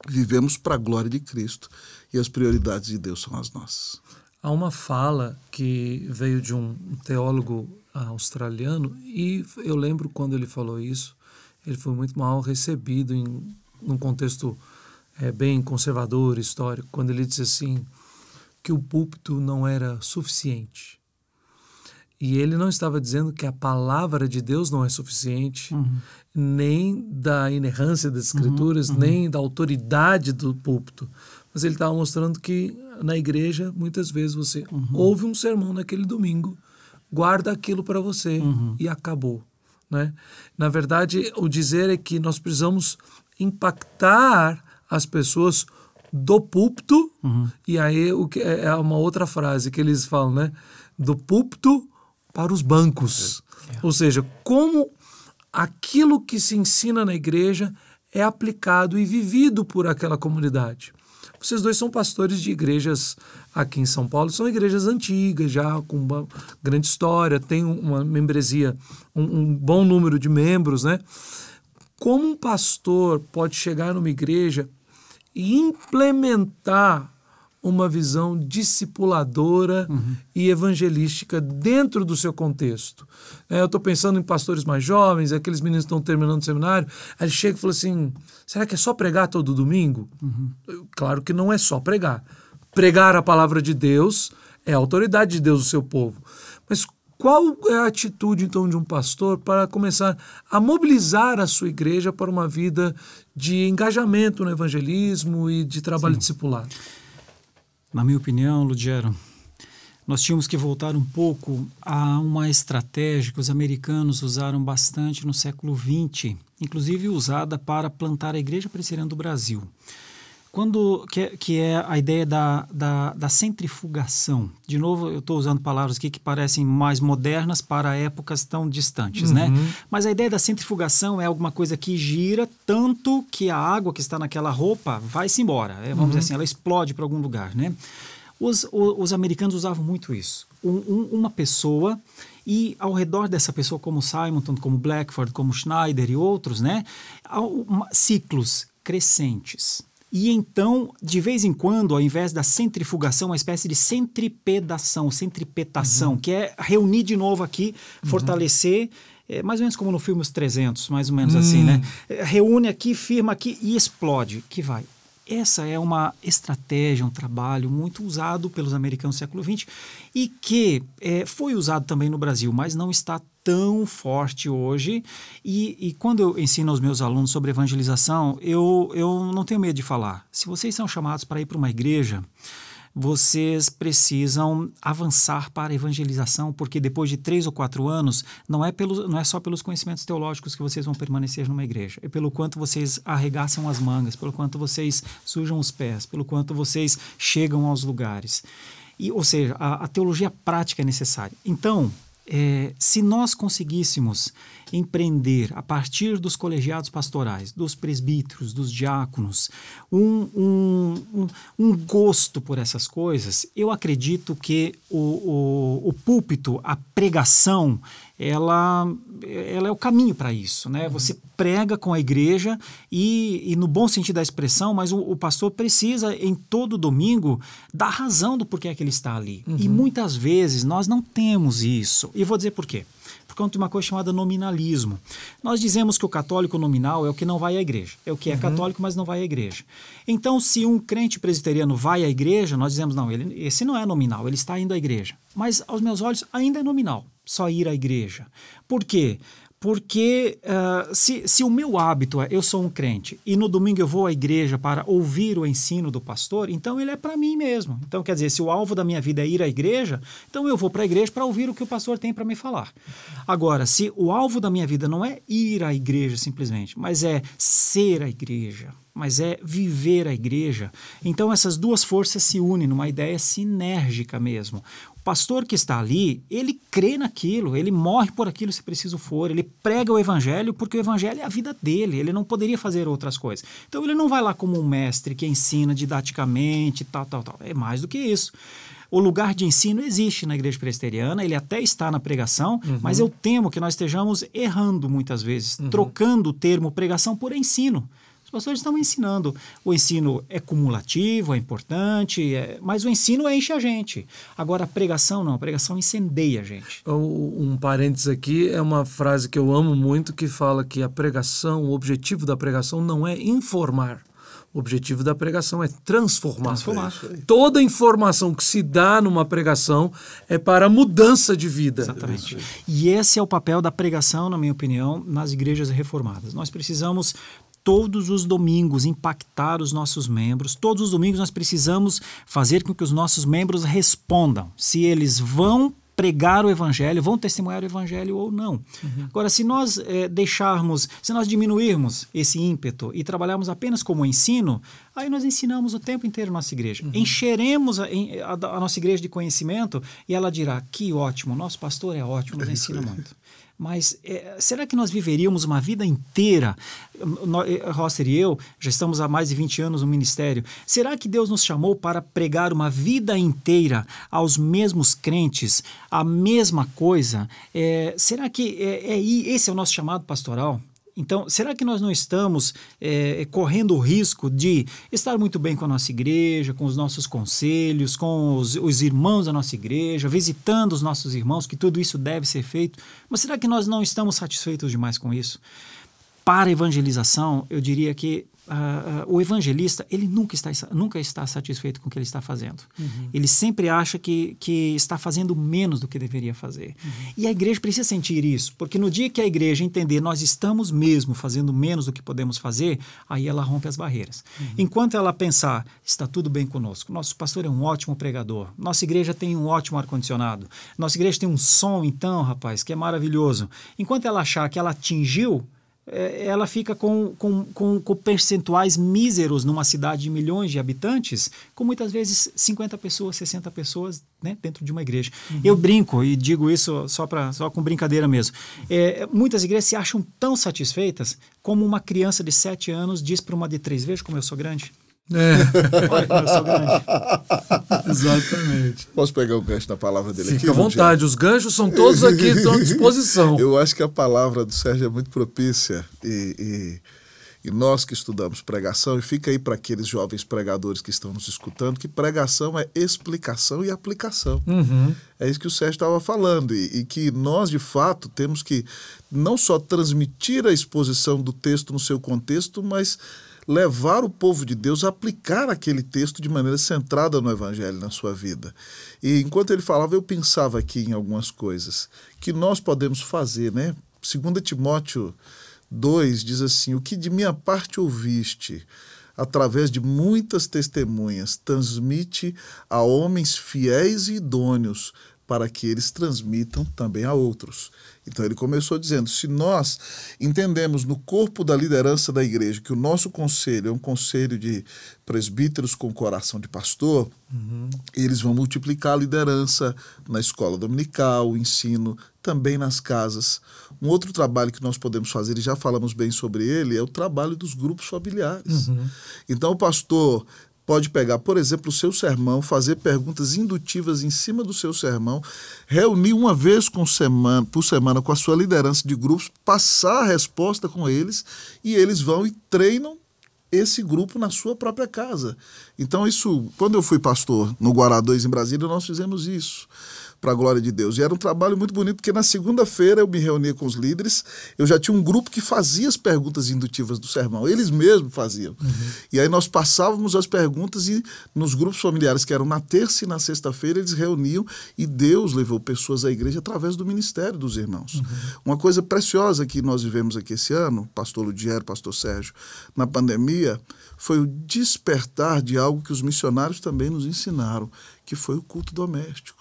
vivemos para a glória de Cristo e as prioridades de Deus são as nossas. Há uma fala que veio de um teólogo australiano e eu lembro quando ele falou isso, ele foi muito mal recebido num contexto bem conservador, histórico, quando ele disse assim, que o púlpito não era suficiente. E ele não estava dizendo que a palavra de Deus não é suficiente, nem da inerrância das Escrituras, nem da autoridade do púlpito. Mas ele estava mostrando que na igreja, muitas vezes você ouve um sermão naquele domingo, guarda aquilo para você e acabou. Né? Na verdade, o dizer é que nós precisamos impactar as pessoas do púlpito, e aí é uma outra frase que eles falam, né? Do púlpito para os bancos. Ou seja, como aquilo que se ensina na igreja é aplicado e vivido por aquela comunidade. Vocês dois são pastores de igrejas aqui em São Paulo, são igrejas antigas, já com uma grande história, tem uma membresia, um bom número de membros, né? Como um pastor pode chegar numa igreja e implementar uma visão discipuladora e evangelística dentro do seu contexto? Eu estou pensando em pastores mais jovens, aqueles meninos que estão terminando o seminário, aí ele chega e fala assim, será que é só pregar todo domingo? Claro que não é só pregar. Pregar a palavra de Deus é a autoridade de Deus do seu povo. Mas qual é a atitude, então, de um pastor para começar a mobilizar a sua igreja para uma vida de engajamento no evangelismo e de trabalho discipulado? Na minha opinião, Lugero, nós tínhamos que voltar um pouco a uma estratégia que os americanos usaram bastante no século XX, inclusive usada para plantar a Igreja Presbiteriana do Brasil. Que é a ideia da centrifugação. De novo, eu estou usando palavras aqui que parecem mais modernas para épocas tão distantes, né? Mas a ideia da centrifugação é alguma coisa que gira tanto que a água que está naquela roupa vai-se embora. Vamos dizer assim, ela explode para algum lugar, né? Os americanos usavam muito isso. Uma pessoa, e ao redor dessa pessoa, como Simonton, como Blackford, como Schneider e outros, né? Ciclos crescentes. E então, de vez em quando, ao invés da centrifugação, uma espécie de centripetação, que é reunir de novo aqui, fortalecer, mais ou menos como no filme Os 300, mais ou menos assim, né? Reúne aqui, firma aqui e explode, que vai. essa é uma estratégia, um trabalho muito usado pelos americanos no século XX e que foi usado também no Brasil, mas não está tão forte hoje. E quando eu ensino aos meus alunos sobre evangelização, eu não tenho medo de falar. Se vocês são chamados para ir para uma igreja, vocês precisam avançar para a evangelização, porque depois de 3 ou 4 anos, não é só pelos conhecimentos teológicos que vocês vão permanecer numa igreja, é pelo quanto vocês arregaçam as mangas, pelo quanto vocês sujam os pés, pelo quanto vocês chegam aos lugares. Ou seja, a teologia prática é necessária. Então, se nós conseguíssemos empreender, a partir dos colegiados pastorais, dos presbíteros, dos diáconos, um gosto por essas coisas, eu acredito que o púlpito, a pregação, ela é o caminho para isso, né? Você prega com a igreja e no bom sentido da expressão, mas o pastor precisa, em todo domingo, dar razão do porquê que ele está ali. E muitas vezes nós não temos isso. E vou dizer por quê. Por conta de uma coisa chamada nominalismo. Nós dizemos que o católico nominal é o que não vai à igreja. É o que é católico, mas não vai à igreja. Então, se um crente presbiteriano vai à igreja, nós dizemos, não, esse não é nominal, ele está indo à igreja. Mas, aos meus olhos, ainda é nominal, só ir à igreja. Por quê? Porque se o meu hábito eu sou um crente e no domingo eu vou à igreja para ouvir o ensino do pastor, então ele é para mim mesmo. Então, quer dizer, se o alvo da minha vida é ir à igreja, então eu vou para a igreja para ouvir o que o pastor tem para me falar. Agora, se o alvo da minha vida não é ir à igreja simplesmente, mas é ser a igreja, mas é viver a igreja, então essas duas forças se unem numa ideia sinérgica mesmo. O pastor que está ali, ele crê naquilo, ele morre por aquilo se preciso for, ele prega o evangelho porque o evangelho é a vida dele, ele não poderia fazer outras coisas. Então ele não vai lá como um mestre que ensina didaticamente, tal. É mais do que isso. O lugar de ensino existe na igreja presbiteriana, ele até está na pregação, mas eu temo que nós estejamos errando muitas vezes, trocando o termo pregação por ensino. Os pastores estão ensinando. O ensino é cumulativo, é importante, mas o ensino enche a gente. Agora, a pregação não, a pregação incendeia a gente. Um parênteses aqui, é uma frase que eu amo muito, que fala que a pregação, o objetivo da pregação não é informar. O objetivo da pregação é transformar. Toda informação que se dá numa pregação é para mudança de vida. Exatamente. E esse é o papel da pregação, na minha opinião, nas igrejas reformadas. Nós precisamos todos os domingos impactar os nossos membros. Todos os domingos nós precisamos fazer com que os nossos membros respondam se eles vão pregar o evangelho, vão testemunhar o evangelho ou não. Agora, se nós se nós diminuirmos esse ímpeto e trabalharmos apenas como ensino, aí nós ensinamos o tempo inteiro a nossa igreja. Encheremos a nossa igreja de conhecimento e ela dirá, que ótimo, nosso pastor é ótimo, nos ensina muito. Mas será que nós viveríamos uma vida inteira? Rosser e eu já estamos há mais de 20 anos no ministério. Será que Deus nos chamou para pregar uma vida inteira aos mesmos crentes, a mesma coisa? Será que esse é o nosso chamado pastoral? Então, será que nós não estamos correndo o risco de estar muito bem com a nossa igreja, com os nossos conselhos, com os irmãos da nossa igreja, visitando os nossos irmãos, que tudo isso deve ser feito? Mas será que nós não estamos satisfeitos demais com isso? Para a evangelização, eu diria que o evangelista, ele nunca está satisfeito com o que ele está fazendo. Ele sempre acha que está fazendo menos do que deveria fazer. E a igreja precisa sentir isso, porque no dia que a igreja entender nós estamos mesmo fazendo menos do que podemos fazer, aí ela rompe as barreiras. Enquanto ela pensar, está tudo bem conosco, nosso pastor é um ótimo pregador, nossa igreja tem um ótimo ar-condicionado, nossa igreja tem um som, então, rapaz, que é maravilhoso. Enquanto ela achar que ela atingiu, ela fica com percentuais míseros numa cidade de milhões de habitantes, com muitas vezes 50 pessoas, 60 pessoas, né, dentro de uma igreja. Eu brinco e digo isso só com brincadeira mesmo. Muitas igrejas se acham tão satisfeitas como uma criança de 7 anos diz para uma de 3, veja como eu sou grande. Olha como eu sou grande. Exatamente. Posso pegar o gancho da palavra dele aqui? Fica à vontade, os ganchos são todos aqui, estão à disposição. Eu acho que a palavra do Sérgio é muito propícia e nós que estudamos pregação, e fica aí para aqueles jovens pregadores que estão nos escutando, que pregação é explicação e aplicação. É isso que o Sérgio estava falando, e que nós, de fato, temos que não só transmitir a exposição do texto no seu contexto, mas levar o povo de Deus a aplicar aquele texto de maneira centrada no Evangelho na sua vida. E enquanto ele falava, eu pensava aqui em algumas coisas que nós podemos fazer, né? 2 Timóteo 2 diz assim: o que de minha parte ouviste, através de muitas testemunhas, transmite a homens fiéis e idôneos, para que eles transmitam também a outros. Então ele começou dizendo, se nós entendemos no corpo da liderança da igreja que o nosso conselho é um conselho de presbíteros com coração de pastor, eles vão multiplicar a liderança na escola dominical, o ensino, também nas casas. Um outro trabalho que nós podemos fazer, e já falamos bem sobre ele, é o trabalho dos grupos familiares. Então o pastor pode pegar, por exemplo, o seu sermão, fazer perguntas indutivas em cima do seu sermão, reunir uma vez por semana com a sua liderança de grupos, passar a resposta com eles, e eles vão e treinam esse grupo na sua própria casa. Então isso, quando eu fui pastor no Guará 2 em Brasília, nós fizemos isso, para a glória de Deus. E era um trabalho muito bonito, porque na segunda-feira eu me reunia com os líderes, eu já tinha um grupo que fazia as perguntas indutivas do sermão, eles mesmos faziam. E aí nós passávamos as perguntas e nos grupos familiares, que eram na terça e na sexta-feira, eles reuniam e Deus levou pessoas à igreja através do ministério dos irmãos. Uma coisa preciosa que nós vivemos aqui esse ano, pastor Ludiero, pastor Sérgio, na pandemia, foi o despertar de algo que os missionários também nos ensinaram, que foi o culto doméstico.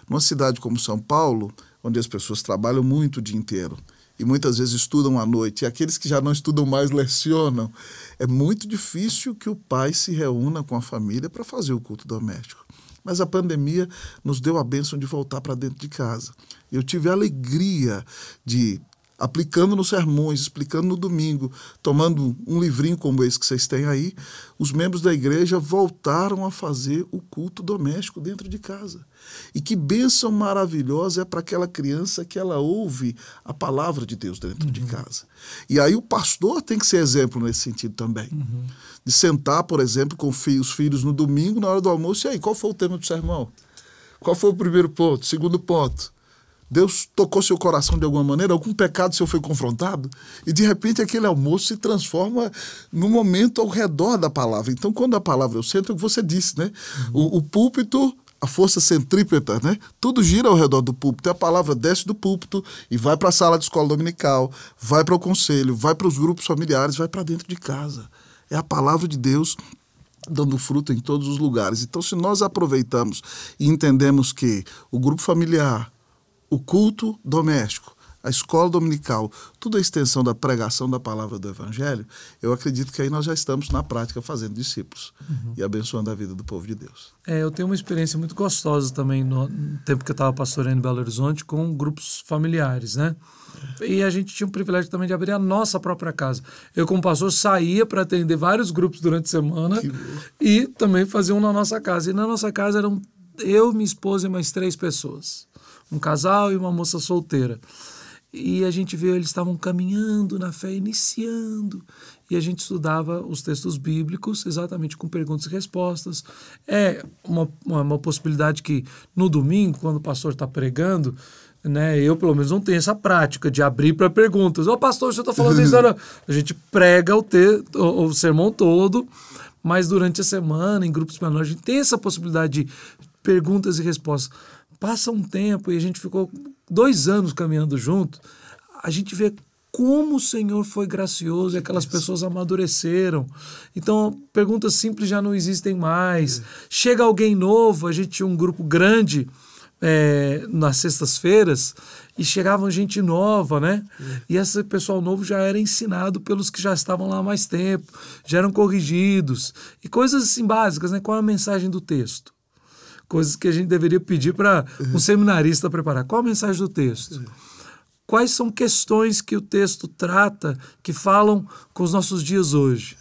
Numa cidade como São Paulo, onde as pessoas trabalham muito o dia inteiro e muitas vezes estudam à noite, e aqueles que já não estudam mais lecionam, é muito difícil que o pai se reúna com a família para fazer o culto doméstico. Mas a pandemia nos deu a bênção de voltar para dentro de casa. Eu tive a alegria de, aplicando nos sermões, explicando no domingo, tomando um livrinho como esse que vocês têm aí, os membros da igreja voltaram a fazer o culto doméstico dentro de casa. E que bênção maravilhosa é para aquela criança que ela ouve a palavra de Deus dentro de casa. E aí o pastor tem que ser exemplo nesse sentido também. De sentar, por exemplo, com os filhos no domingo, na hora do almoço, e aí, qual foi o tema do sermão? Qual foi o primeiro ponto? Segundo ponto? Deus tocou seu coração de alguma maneira? Algum pecado seu foi confrontado? E de repente aquele almoço se transforma num momento ao redor da palavra. Então quando a palavra é o centro, é o que você disse, né? O púlpito, a força centrípeta, né? Tudo gira ao redor do púlpito. A palavra desce do púlpito e vai para a sala de escola dominical, vai para o conselho, vai para os grupos familiares, vai para dentro de casa. É a palavra de Deus dando fruto em todos os lugares. Então se nós aproveitamos e entendemos que o grupo familiar, o culto doméstico, a escola dominical, tudo a extensão da pregação da palavra do Evangelho, eu acredito que aí nós já estamos na prática fazendo discípulos e abençoando a vida do povo de Deus. Eu tenho uma experiência muito gostosa também no tempo que eu estava pastoreando em Belo Horizonte com grupos familiares, né? E a gente tinha o privilégio também de abrir a nossa própria casa. Eu, como pastor, saía para atender vários grupos durante a semana e também fazia um na nossa casa. E na nossa casa eram eu, minha esposa e mais 3 pessoas. Um casal e uma moça solteira. E a gente viu, eles estavam caminhando na fé, iniciando. E a gente estudava os textos bíblicos exatamente com perguntas e respostas. É uma possibilidade que no domingo, quando o pastor está pregando, né, eu pelo menos não tenho essa prática de abrir para perguntas. Ô pastor, você está falando isso? A gente prega o sermão todo, mas durante a semana, em grupos menores, a gente tem essa possibilidade de perguntas e respostas. Passa um tempo e a gente ficou 2 anos caminhando junto, a gente vê como o Senhor foi gracioso e aquelas pessoas amadureceram. Então, perguntas simples já não existem mais. Chega alguém novo, a gente tinha um grupo grande nas sextas-feiras e chegava gente nova, né? E esse pessoal novo já era ensinado pelos que já estavam lá há mais tempo, já eram corrigidos. E coisas assim básicas, né? Qual é a mensagem do texto? Coisas que a gente deveria pedir para um seminarista preparar. Qual a mensagem do texto? Quais são questões que o texto trata que falam com os nossos dias hoje?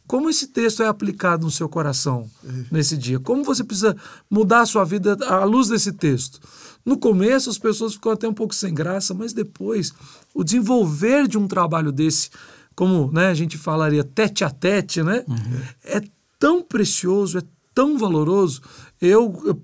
Como esse texto é aplicado no seu coração nesse dia? Como você precisa mudar a sua vida à luz desse texto? No começo as pessoas ficam até um pouco sem graça, mas depois o desenvolver de um trabalho desse, como, né, a gente falaria tete a tete, né? É tão precioso, é tão valoroso. Eu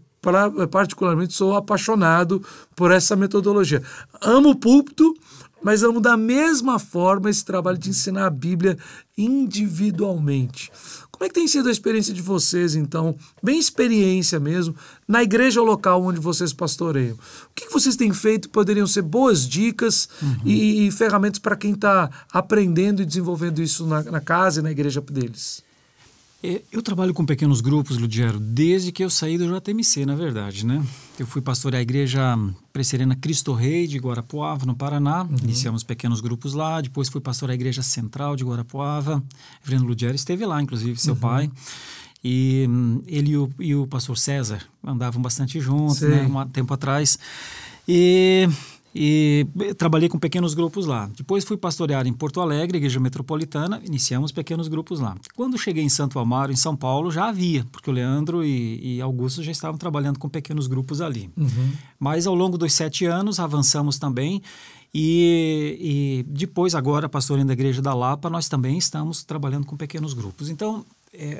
particularmente sou apaixonado por essa metodologia. Amo o púlpito, mas amo da mesma forma esse trabalho de ensinar a Bíblia individualmente. Como é que tem sido a experiência de vocês, então, bem experiência mesmo, na igreja local onde vocês pastoreiam? O que vocês têm feito? Poderiam ser boas dicas e ferramentas para quem está aprendendo e desenvolvendo isso na casa e na igreja deles? Eu trabalho com pequenos grupos, Ludiero, desde que eu saí do JMC, na verdade, né? Eu fui pastorear a igreja presbiteriana Cristo Rei de Guarapuava, no Paraná. Iniciamos pequenos grupos lá. Depois fui pastorear a igreja central de Guarapuava. O reverendo Ludiero esteve lá, inclusive, seu pai. E ele e o pastor César andavam bastante juntos, né? Um tempo atrás. E trabalhei com pequenos grupos lá. Depois fui pastorear em Porto Alegre, igreja metropolitana, iniciamos pequenos grupos lá. Quando cheguei em Santo Amaro, em São Paulo, já havia, porque o Leandro e Augusto já estavam trabalhando com pequenos grupos ali. Mas ao longo dos 7 anos avançamos também e depois agora, pastoreando a igreja da Lapa, nós também estamos trabalhando com pequenos grupos. Então,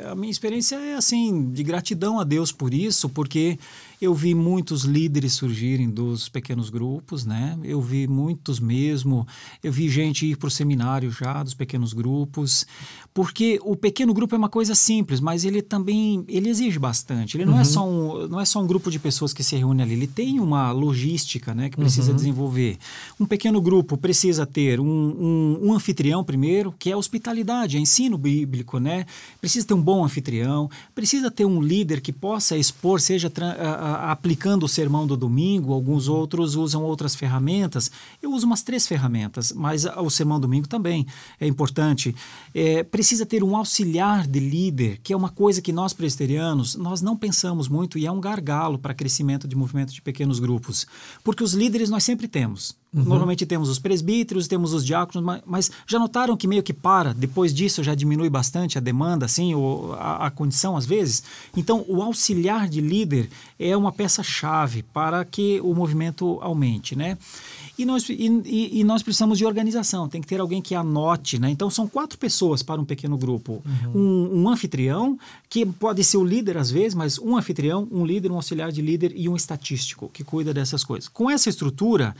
a minha experiência é assim, de gratidão a Deus por isso, porque eu vi muitos líderes surgirem dos pequenos grupos, né? Eu vi muitos mesmo, eu vi gente ir para o seminário já dos pequenos grupos, porque o pequeno grupo é uma coisa simples, mas ele também, ele exige bastante. Ele não é só um grupo de pessoas que se reúne ali, ele tem uma logística, né, que precisa desenvolver. Um pequeno grupo precisa ter um anfitrião primeiro, que é a hospitalidade, é ensino bíblico, né? Precisa ter um bom anfitrião, precisa ter um líder que possa expor, seja aplicando o sermão do domingo. Alguns outros usam outras ferramentas. Eu uso umas 3 ferramentas, mas o sermão do domingo também é importante. Precisa ter um auxiliar de líder, que é uma coisa que nós presbiterianos, nós não pensamos muito e é um gargalo para crescimento de movimento de pequenos grupos. Porque os líderes nós sempre temos. Normalmente temos os presbíteros, temos os diáconos, mas já notaram que meio que depois disso já diminui bastante a demanda, assim, ou a condição às vezes? Então, o auxiliar de líder é uma peça-chave para que o movimento aumente, né? E nós precisamos de organização, tem que ter alguém que anote, né? Então, são 4 pessoas para um pequeno grupo. Um anfitrião, que pode ser o líder às vezes, mas um anfitrião, um líder, um auxiliar de líder e um estatístico que cuida dessas coisas. Com essa estrutura,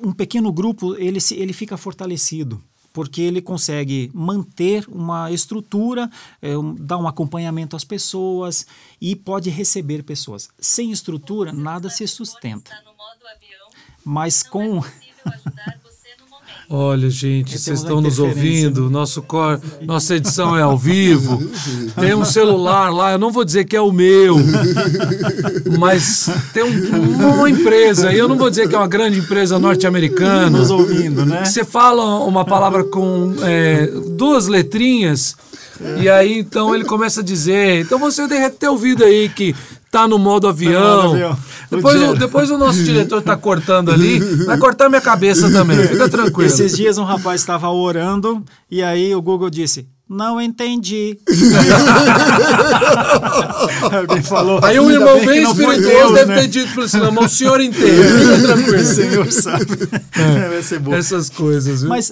um pequeno grupo, ele fica fortalecido, porque ele consegue manter uma estrutura, dar um acompanhamento às pessoas e pode receber pessoas. Sem estrutura, nada se sustenta. Mas com... Olha, gente, vocês estão nos ouvindo, nossa edição é ao vivo, tem um celular lá, eu não vou dizer que é o meu, mas tem uma empresa, e eu não vou dizer que é uma grande empresa norte-americana, nos ouvindo, né? Você fala uma palavra com 2 letrinhas, e aí então ele começa a dizer, então você deve ter ouvido aí que tá no modo avião. Depois o nosso diretor tá cortando ali, vai cortar minha cabeça também, fica tranquilo. Esses dias um rapaz estava orando e aí o Google disse: não entendi. Alguém falou. Aí um irmão bem espirituoso deve ter dito para você, mas o senhor entende, fica tranquilo. O senhor sabe. Vai ser bom. Essas coisas, viu? Mas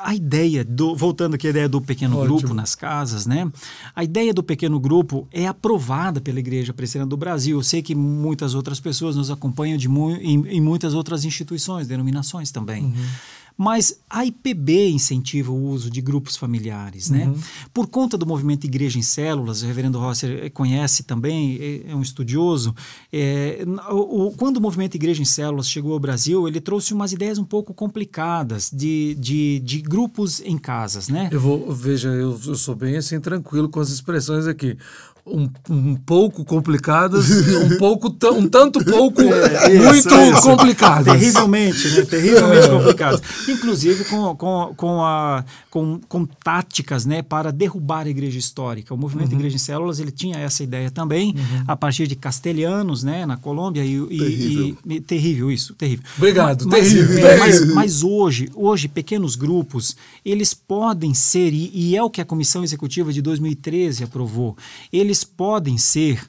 a ideia, voltando aqui à ideia do pequeno grupo nas casas, né? A ideia do pequeno grupo é aprovada pela Igreja Presbiteriana do Brasil. Eu sei que muitas outras pessoas nos acompanham em muitas outras instituições, denominações também. Mas a IPB incentiva o uso de grupos familiares, né? Por conta do movimento Igreja em Células, o reverendo Rosser conhece também, é um estudioso. Quando o movimento Igreja em Células chegou ao Brasil, ele trouxe umas ideias um pouco complicadas de grupos em casas, né? Eu sou bem assim tranquilo com as expressões aqui. Um pouco complicadas, um tanto pouco muito complicadas. Terrivelmente, né? Terrivelmente complicadas. Inclusive com táticas, né, para derrubar a igreja histórica. O movimento Igreja em Células, ele tinha essa ideia também, a partir de castelhanos, né, na Colômbia. Terrível isso, terrível. Obrigado, terrível. Mas hoje, pequenos grupos, eles podem ser, e é o que a Comissão Executiva de 2013 aprovou, eles podem ser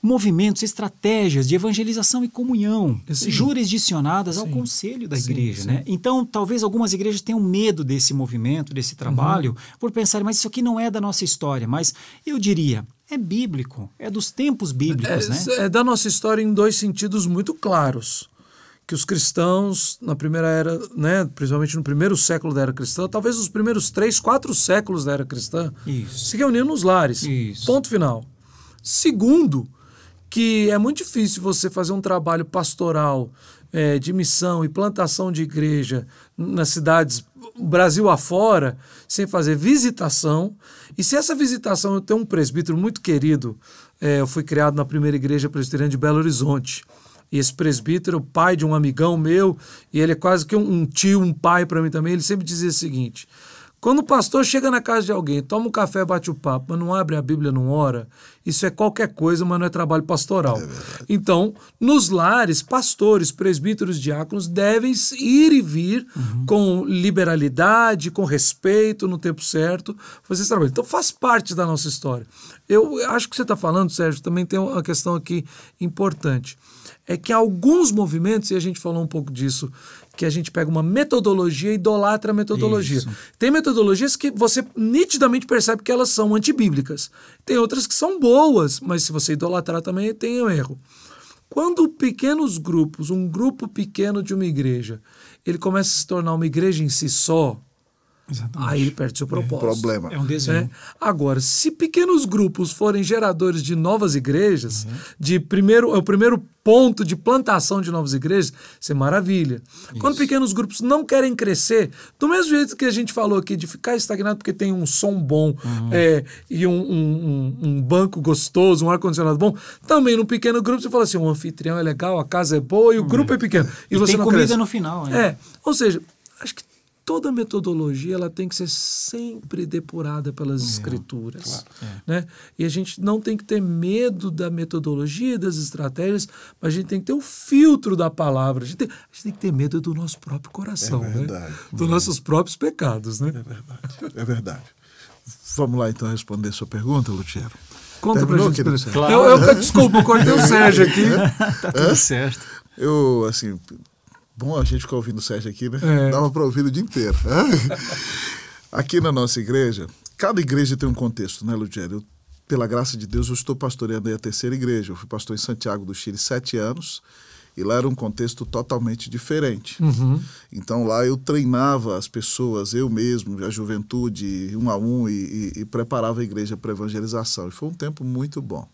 movimentos, estratégias de evangelização e comunhão, jurisdicionadas ao conselho da igreja, né? Então, talvez algumas igrejas tenham medo desse movimento, desse trabalho, por pensar, mas isso aqui não é da nossa história. Mas eu diria, é bíblico, é dos tempos bíblicos, né? É da nossa história em 2 sentidos muito claros. que os cristãos, na primeira era, né, principalmente no primeiro século da era cristã, talvez os primeiros 3, 4 séculos da era cristã, se reuniam nos lares. Isso. Ponto final. Segundo, que é muito difícil você fazer um trabalho pastoral de missão e plantação de igreja nas cidades Brasil afora, sem fazer visitação. E se essa visitação, eu tenho um presbítero muito querido, eu fui criado na primeira igreja presbiteriana de Belo Horizonte. E esse presbítero, o pai de um amigão meu, e ele é quase que um tio, um pai para mim também, ele sempre dizia o seguinte: quando o pastor chega na casa de alguém, toma um café, bate o papo, mas não abre a Bíblia, não ora, isso é qualquer coisa, mas não é trabalho pastoral. Então, nos lares, pastores, presbíteros, diáconos devem ir e vir com liberalidade, com respeito, no tempo certo, fazer esse trabalho. Então, faz parte da nossa história. Eu acho que você está falando, Sérgio, também tem uma questão aqui importante. É que alguns movimentos, e a gente falou um pouco disso, que a gente pega uma metodologia e idolatra a metodologia. Isso. Tem metodologias que você nitidamente percebe que elas são antibíblicas. Tem outras que são boas, mas se você idolatrar também tem um erro. Quando pequenos grupos, um grupo pequeno de uma igreja, ele começa a se tornar uma igreja em si só, exatamente, aí ele perde seu propósito. Problema. É um desenho. Agora, se pequenos grupos forem geradores de novas igrejas, o primeiro ponto de plantação de novas igrejas, isso é maravilha. Isso. Quando pequenos grupos não querem crescer, do mesmo jeito que a gente falou aqui, de ficar estagnado porque tem um som bom e um banco gostoso, um ar-condicionado bom, também num pequeno grupo você fala assim, o anfitrião é legal, a casa é boa e o grupo é pequeno. E você tem não comida cresce. no final. Ou seja, acho que toda metodologia ela tem que ser sempre depurada pelas escrituras. Claro. Né? E a gente não tem que ter medo da metodologia, das estratégias, mas a gente tem que ter o filtro da palavra. A gente tem que ter medo do nosso próprio coração, verdade, né? Dos nossos próprios pecados. Né? É verdade. Vamos lá então responder a sua pergunta, Luthiero. Conta pra gente. Claro. Desculpa, eu cortei o Sérgio aqui. Tá tudo certo. Eu, assim... Bom a gente ficar ouvindo o Sérgio aqui, né? Dava para ouvir o dia inteiro. Aqui na nossa igreja, cada igreja tem um contexto, né, Luthiero? Pela graça de Deus, eu estou pastoreando aí a terceira igreja. Eu fui pastor em Santiago do Chile 7 anos e lá era um contexto totalmente diferente. Então lá eu treinava as pessoas, eu mesmo, a juventude, um a um, e preparava a igreja para evangelização. E foi um tempo muito bom.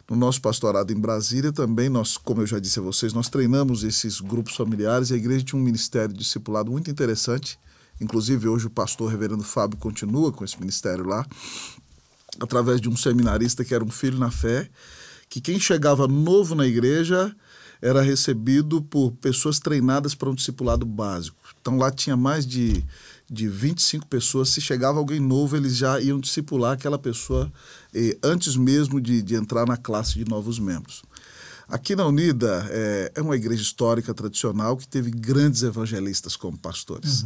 No nosso pastorado em Brasília também, nós, como eu já disse a vocês, nós treinamos esses grupos familiares e a igreja tinha um ministério de discipulado muito interessante. Inclusive, hoje o pastor reverendo Fábio continua com esse ministério lá, através de um seminarista que era um filho na fé, que quem chegava novo na igreja era recebido por pessoas treinadas para um discipulado básico. Então lá tinha mais de 25 pessoas. Se chegava alguém novo, eles já iam discipular aquela pessoa antes mesmo de entrar na classe de novos membros. Aqui na Unida é uma igreja histórica, tradicional, que teve grandes evangelistas como pastores.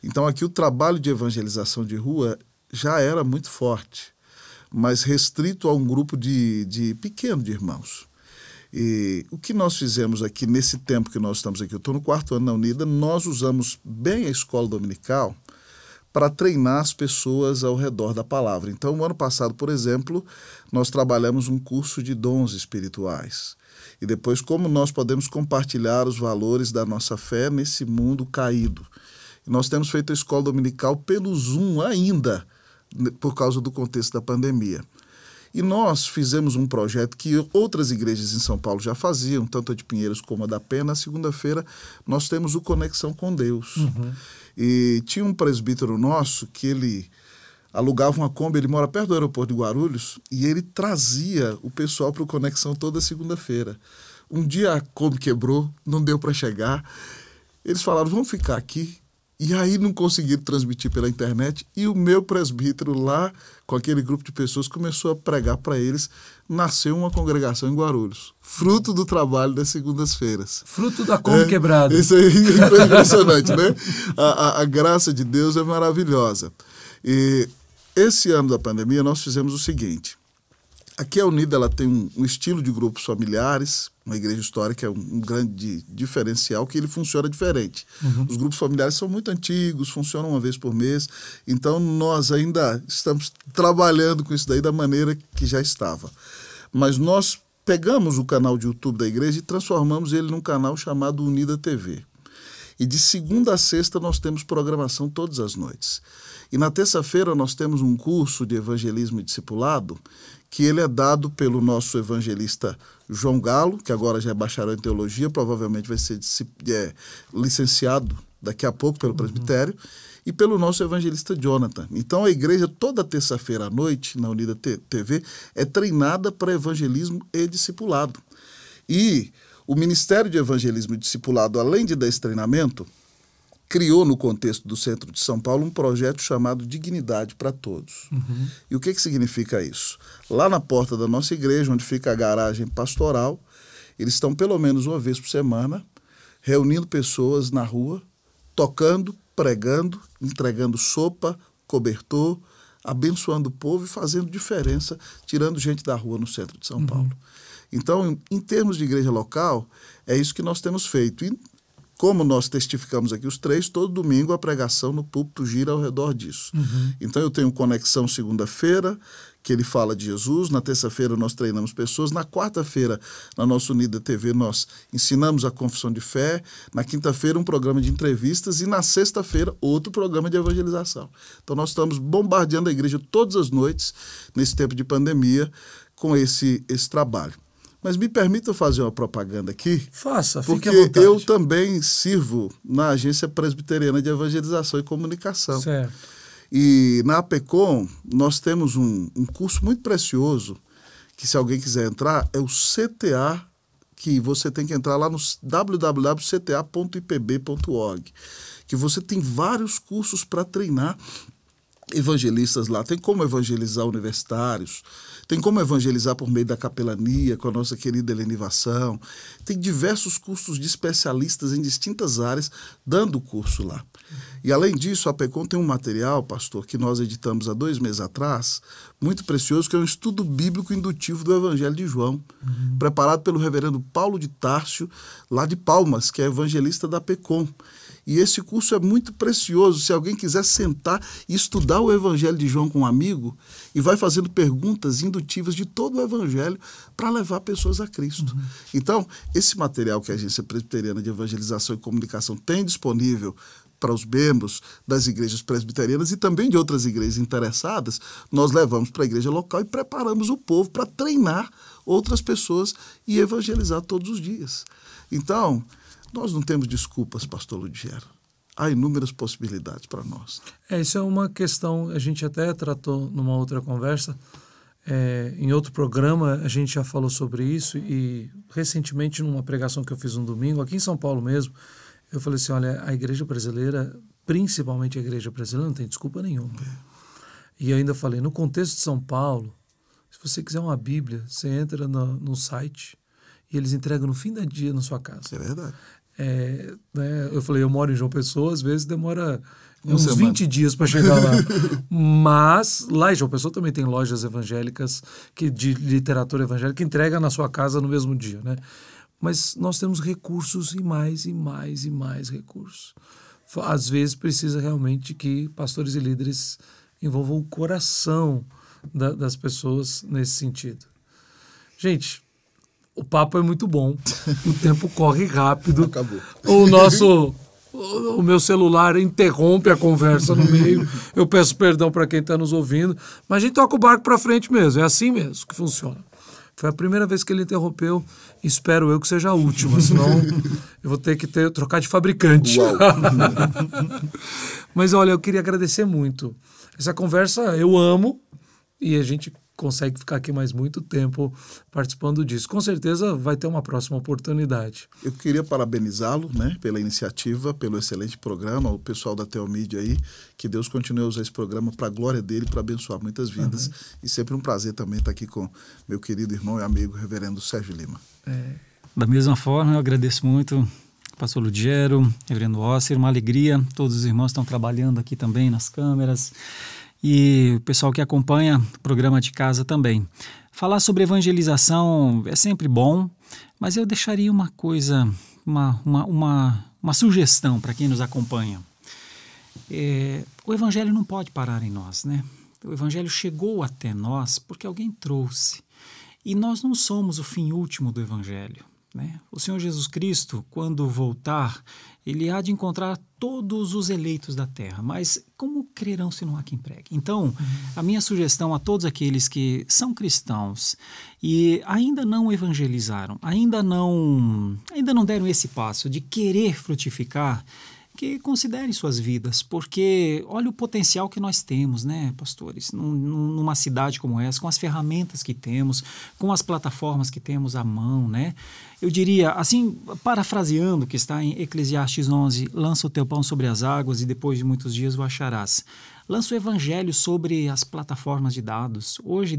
Então aqui o trabalho de evangelização de rua já era muito forte, mas restrito a um grupo pequeno de irmãos. E o que nós fizemos aqui nesse tempo que nós estamos aqui, eu estou no 4º ano na Unida, nós usamos bem a escola dominical para treinar as pessoas ao redor da palavra. Então, no ano passado, por exemplo, nós trabalhamos um curso de dons espirituais. E depois, como nós podemos compartilhar os valores da nossa fé nesse mundo caído. E nós temos feito a escola dominical pelo Zoom ainda, por causa do contexto da pandemia. E nós fizemos um projeto que outras igrejas em São Paulo já faziam, tanto a de Pinheiros como a da Penha. Na segunda-feira, nós temos o Conexão com Deus. E tinha um presbítero nosso que ele alugava uma Kombi, ele mora perto do aeroporto de Guarulhos, e ele trazia o pessoal para o Conexão toda segunda-feira. Um dia a Kombi quebrou, não deu para chegar. Eles falaram, vamos ficar aqui. E aí não conseguiram transmitir pela internet e o meu presbítero lá, com aquele grupo de pessoas, começou a pregar para eles. Nasceu uma congregação em Guarulhos, fruto do trabalho das segundas-feiras. Fruto da Kombi quebrada. Isso aí é impressionante, né? A graça de Deus é maravilhosa. E esse ano da pandemia nós fizemos o seguinte. Aqui a Unida ela tem um estilo de grupos familiares, uma igreja histórica é um grande diferencial, que ele funciona diferente. Os grupos familiares são muito antigos, funcionam uma vez por mês, então nós ainda estamos trabalhando com isso daí da maneira que já estava. Mas nós pegamos o canal de YouTube da igreja e transformamos ele num canal chamado Unida TV. E de segunda a sexta nós temos programação todas as noites. E na terça-feira nós temos um curso de evangelismo e discipulado, que ele é dado pelo nosso evangelista João Galo, que agora já é bacharel em teologia, provavelmente vai ser licenciado daqui a pouco pelo presbitério, e pelo nosso evangelista Jonathan. Então a igreja toda terça-feira à noite, na Unida TV, é treinada para evangelismo e discipulado. E o Ministério de Evangelismo e Discipulado, além de dar esse treinamento, criou no contexto do centro de São Paulo um projeto chamado Dignidade para Todos. E o que significa isso? Lá na porta da nossa igreja, onde fica a garagem pastoral, eles estão pelo menos uma vez por semana reunindo pessoas na rua, tocando, pregando, entregando sopa, cobertor, abençoando o povo e fazendo diferença, tirando gente da rua no centro de São Paulo. Então, em termos de igreja local, é isso que nós temos feito. E como nós testificamos aqui os três, todo domingo a pregação no púlpito gira ao redor disso. Então eu tenho Conexão segunda-feira, que ele fala de Jesus. Na terça-feira nós treinamos pessoas. Na quarta-feira, na nossa Unida TV, nós ensinamos a confissão de fé. Na quinta-feira, um programa de entrevistas. E na sexta-feira, outro programa de evangelização. Então nós estamos bombardeando a igreja todas as noites, nesse tempo de pandemia, com esse trabalho. Mas me permita fazer uma propaganda aqui. Faça, porque fique à vontade. eu também sirvo na Agência Presbiteriana de Evangelização e Comunicação. Certo. E na APECOM nós temos um curso muito precioso, que se alguém quiser entrar, é o CTA, que você tem que entrar lá no www.cta.ipb.org, que você tem vários cursos para treinar evangelistas lá. Tem como evangelizar universitários, tem como evangelizar por meio da capelania, com a nossa querida Helenivação. Tem diversos cursos de especialistas em distintas áreas dando curso lá. E além disso, a APECOM tem um material, pastor, que nós editamos há 2 meses atrás, muito precioso, que é um estudo bíblico indutivo do Evangelho de João, preparado pelo reverendo Paulo de Tárcio, lá de Palmas, que é evangelista da APECOM. E esse curso é muito precioso. Se alguém quiser sentar e estudar o Evangelho de João com um amigo, e vai fazendo perguntas indutivas de todo o Evangelho para levar pessoas a Cristo. Então, esse material que a Agência Presbiteriana de Evangelização e Comunicação tem disponível para os membros das igrejas presbiterianas e também de outras igrejas interessadas, nós levamos para a igreja local e preparamos o povo para treinar outras pessoas e evangelizar todos os dias. Então, nós não temos desculpas, pastor Ludiero. Há inúmeras possibilidades para nós. Isso é uma questão, a gente até tratou numa outra conversa, em outro programa a gente já falou sobre isso e recentemente numa pregação que eu fiz um domingo, aqui em São Paulo mesmo, eu falei assim, olha, a igreja brasileira, principalmente a igreja brasileira, não tem desculpa nenhuma. E eu ainda falei, no contexto de São Paulo, se você quiser uma Bíblia, você entra no site e eles entregam no fim do dia na sua casa. É verdade. Eu falei, eu moro em João Pessoa, às vezes demora uns 20 dias para chegar lá. Mas lá em João Pessoa também tem lojas evangélicas de literatura evangélica que entrega na sua casa no mesmo dia, né? Mas nós temos recursos e mais recursos. Às vezes precisa realmente que pastores e líderes envolvam o coração das pessoas nesse sentido. Gente, o papo é muito bom, o tempo corre rápido. Acabou. O meu celular interrompe a conversa no meio. Eu peço perdão para quem está nos ouvindo, mas a gente toca o barco para frente mesmo, é assim mesmo que funciona. Foi a primeira vez que ele interrompeu, espero eu que seja a última, senão eu vou ter que trocar de fabricante. Mas olha, eu queria agradecer muito. Essa conversa eu amo e a gente consegue ficar aqui mais muito tempo participando disso. Com certeza vai ter uma próxima oportunidade. Eu queria parabenizá-lo, né, pela iniciativa, pelo excelente programa, o pessoal da Teomídia aí, que Deus continue a usar esse programa para a glória dele, para abençoar muitas vidas. E sempre um prazer também estar aqui com meu querido irmão e amigo, reverendo Sérgio Lima. Da mesma forma, eu agradeço muito pastor Ludiero, reverendo Osser, uma alegria, todos os irmãos estão trabalhando aqui também nas câmeras, e o pessoal que acompanha o programa de casa também. Falar sobre evangelização é sempre bom, mas eu deixaria uma coisa, uma sugestão para quem nos acompanha. O evangelho não pode parar em nós, né? O evangelho chegou até nós porque alguém trouxe. E nós não somos o fim último do Evangelho, né? O Senhor Jesus Cristo, quando voltar, ele há de encontrar todos os eleitos da terra, mas como crerão se não há quem pregue? Então, a minha sugestão a todos aqueles que são cristãos e ainda não evangelizaram, ainda não deram esse passo de querer frutificar, que considerem suas vidas, porque olha o potencial que nós temos, né, pastores, numa cidade como essa, com as ferramentas que temos, com as plataformas que temos à mão, né? Eu diria, assim, parafraseando o que está em Eclesiastes 11, lança o teu pão sobre as águas e depois de muitos dias o acharás. Lança o evangelho sobre as plataformas de dados. Hoje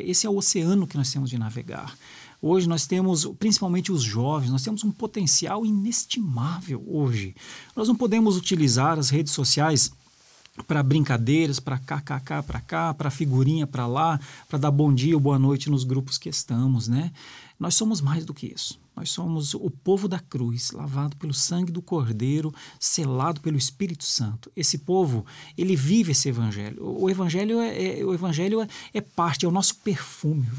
esse é o oceano que nós temos de navegar. Hoje nós temos, principalmente os jovens, nós temos um potencial inestimável hoje. Nós não podemos utilizar as redes sociais para brincadeiras, para kkk para cá, para figurinha para lá, para dar bom dia ou boa noite nos grupos que estamos, né? Nós somos mais do que isso. Nós somos o povo da cruz, lavado pelo sangue do Cordeiro, selado pelo Espírito Santo. Esse povo, ele vive esse evangelho. O evangelho é parte, é o nosso perfume. O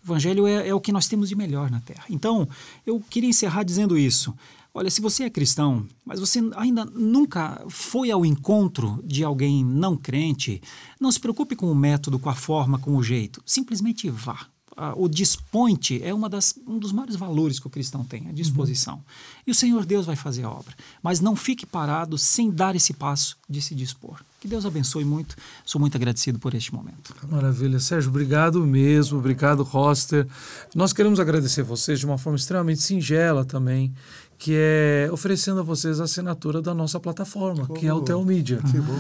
evangelho é o que nós temos de melhor na terra. Então, eu queria encerrar dizendo isso. Olha, se você é cristão, mas você ainda nunca foi ao encontro de alguém não crente, não se preocupe com o método, com a forma, com o jeito. Simplesmente vá. O dispõe-te é um dos maiores valores que o cristão tem, a disposição. E o Senhor Deus vai fazer a obra. Mas não fique parado sem dar esse passo de se dispor. Que Deus abençoe muito. Sou muito agradecido por este momento. Maravilha. Sérgio, obrigado mesmo. Obrigado, Roster. Nós queremos agradecer vocês de uma forma extremamente singela também, que é oferecendo a vocês a assinatura da nossa plataforma, que é o Telmídia. Que bom.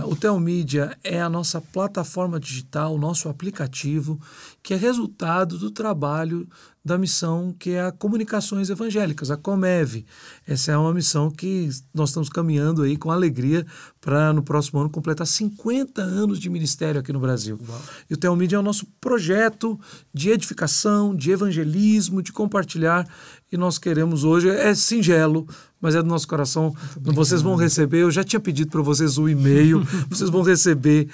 O Telmídia é a nossa plataforma digital, o nosso aplicativo, que é resultado do trabalho da missão que é a Comunicações Evangélicas, a Comev. Essa é uma missão que nós estamos caminhando aí com alegria para no próximo ano completar 50 anos de ministério aqui no Brasil. Uau. E o Telmídia é o nosso projeto de edificação, de evangelismo, de compartilhar, e nós queremos hoje, é singelo, mas é do nosso coração. Vocês vão receber, eu já tinha pedido para vocês o e-mail, vocês vão receber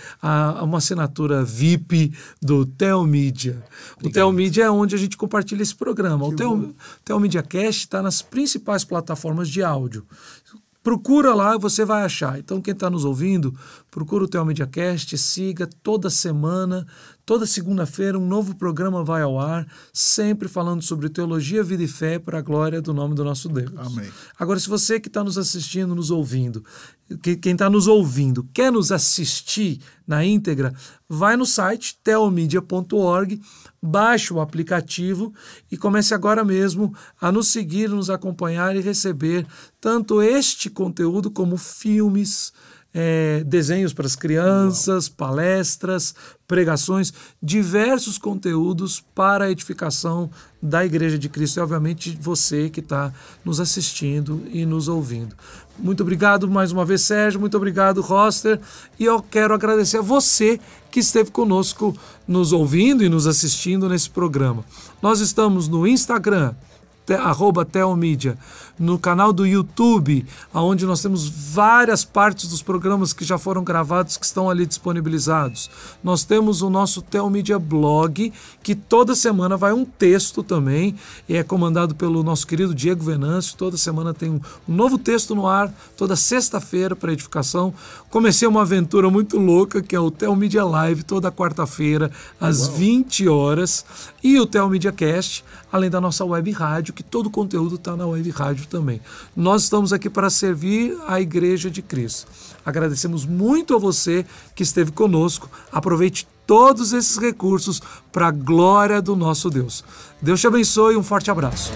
uma assinatura VIP do Telmídia. O Telmídia é onde a gente compartilha esse programa. O Telmídia Cast está nas principais plataformas de áudio. Procura lá, você vai achar. Então, quem está nos ouvindo, procura o Telmídia Cast, siga toda semana, toda segunda-feira, um novo programa vai ao ar, sempre falando sobre teologia, vida e fé para a glória do nome do nosso Deus. Amém. Agora, se você que está nos assistindo, nos ouvindo, quem está nos ouvindo quer nos assistir na íntegra, vai no site telmedia.org, baixe o aplicativo e comece agora mesmo a nos seguir, nos acompanhar e receber tanto este conteúdo como filmes, desenhos para as crianças, palestras, pregações, diversos conteúdos para a edificação da Igreja de Cristo e, obviamente, você que está nos assistindo e nos ouvindo. Muito obrigado mais uma vez, Sérgio, muito obrigado, Roster, e eu quero agradecer a você que esteve conosco nos ouvindo e nos assistindo nesse programa. Nós estamos no Instagram, @Telmídia, no canal do YouTube, onde nós temos várias partes dos programas que já foram gravados, que estão ali disponibilizados. Nós temos o nosso Telmídia Blog, que toda semana vai um texto também, e é comandado pelo nosso querido Diego Venâncio. Toda semana tem um novo texto no ar, toda sexta-feira para edificação. Comecei uma aventura muito louca, que é o Telmídia Live, toda quarta-feira, às 20 horas, e o Telmídia Cast, além da nossa web rádio, que todo o conteúdo está na web rádio também. Nós estamos aqui para servir a Igreja de Cristo. Agradecemos muito a você que esteve conosco. Aproveite todos esses recursos para a glória do nosso Deus. Deus te abençoe e um forte abraço.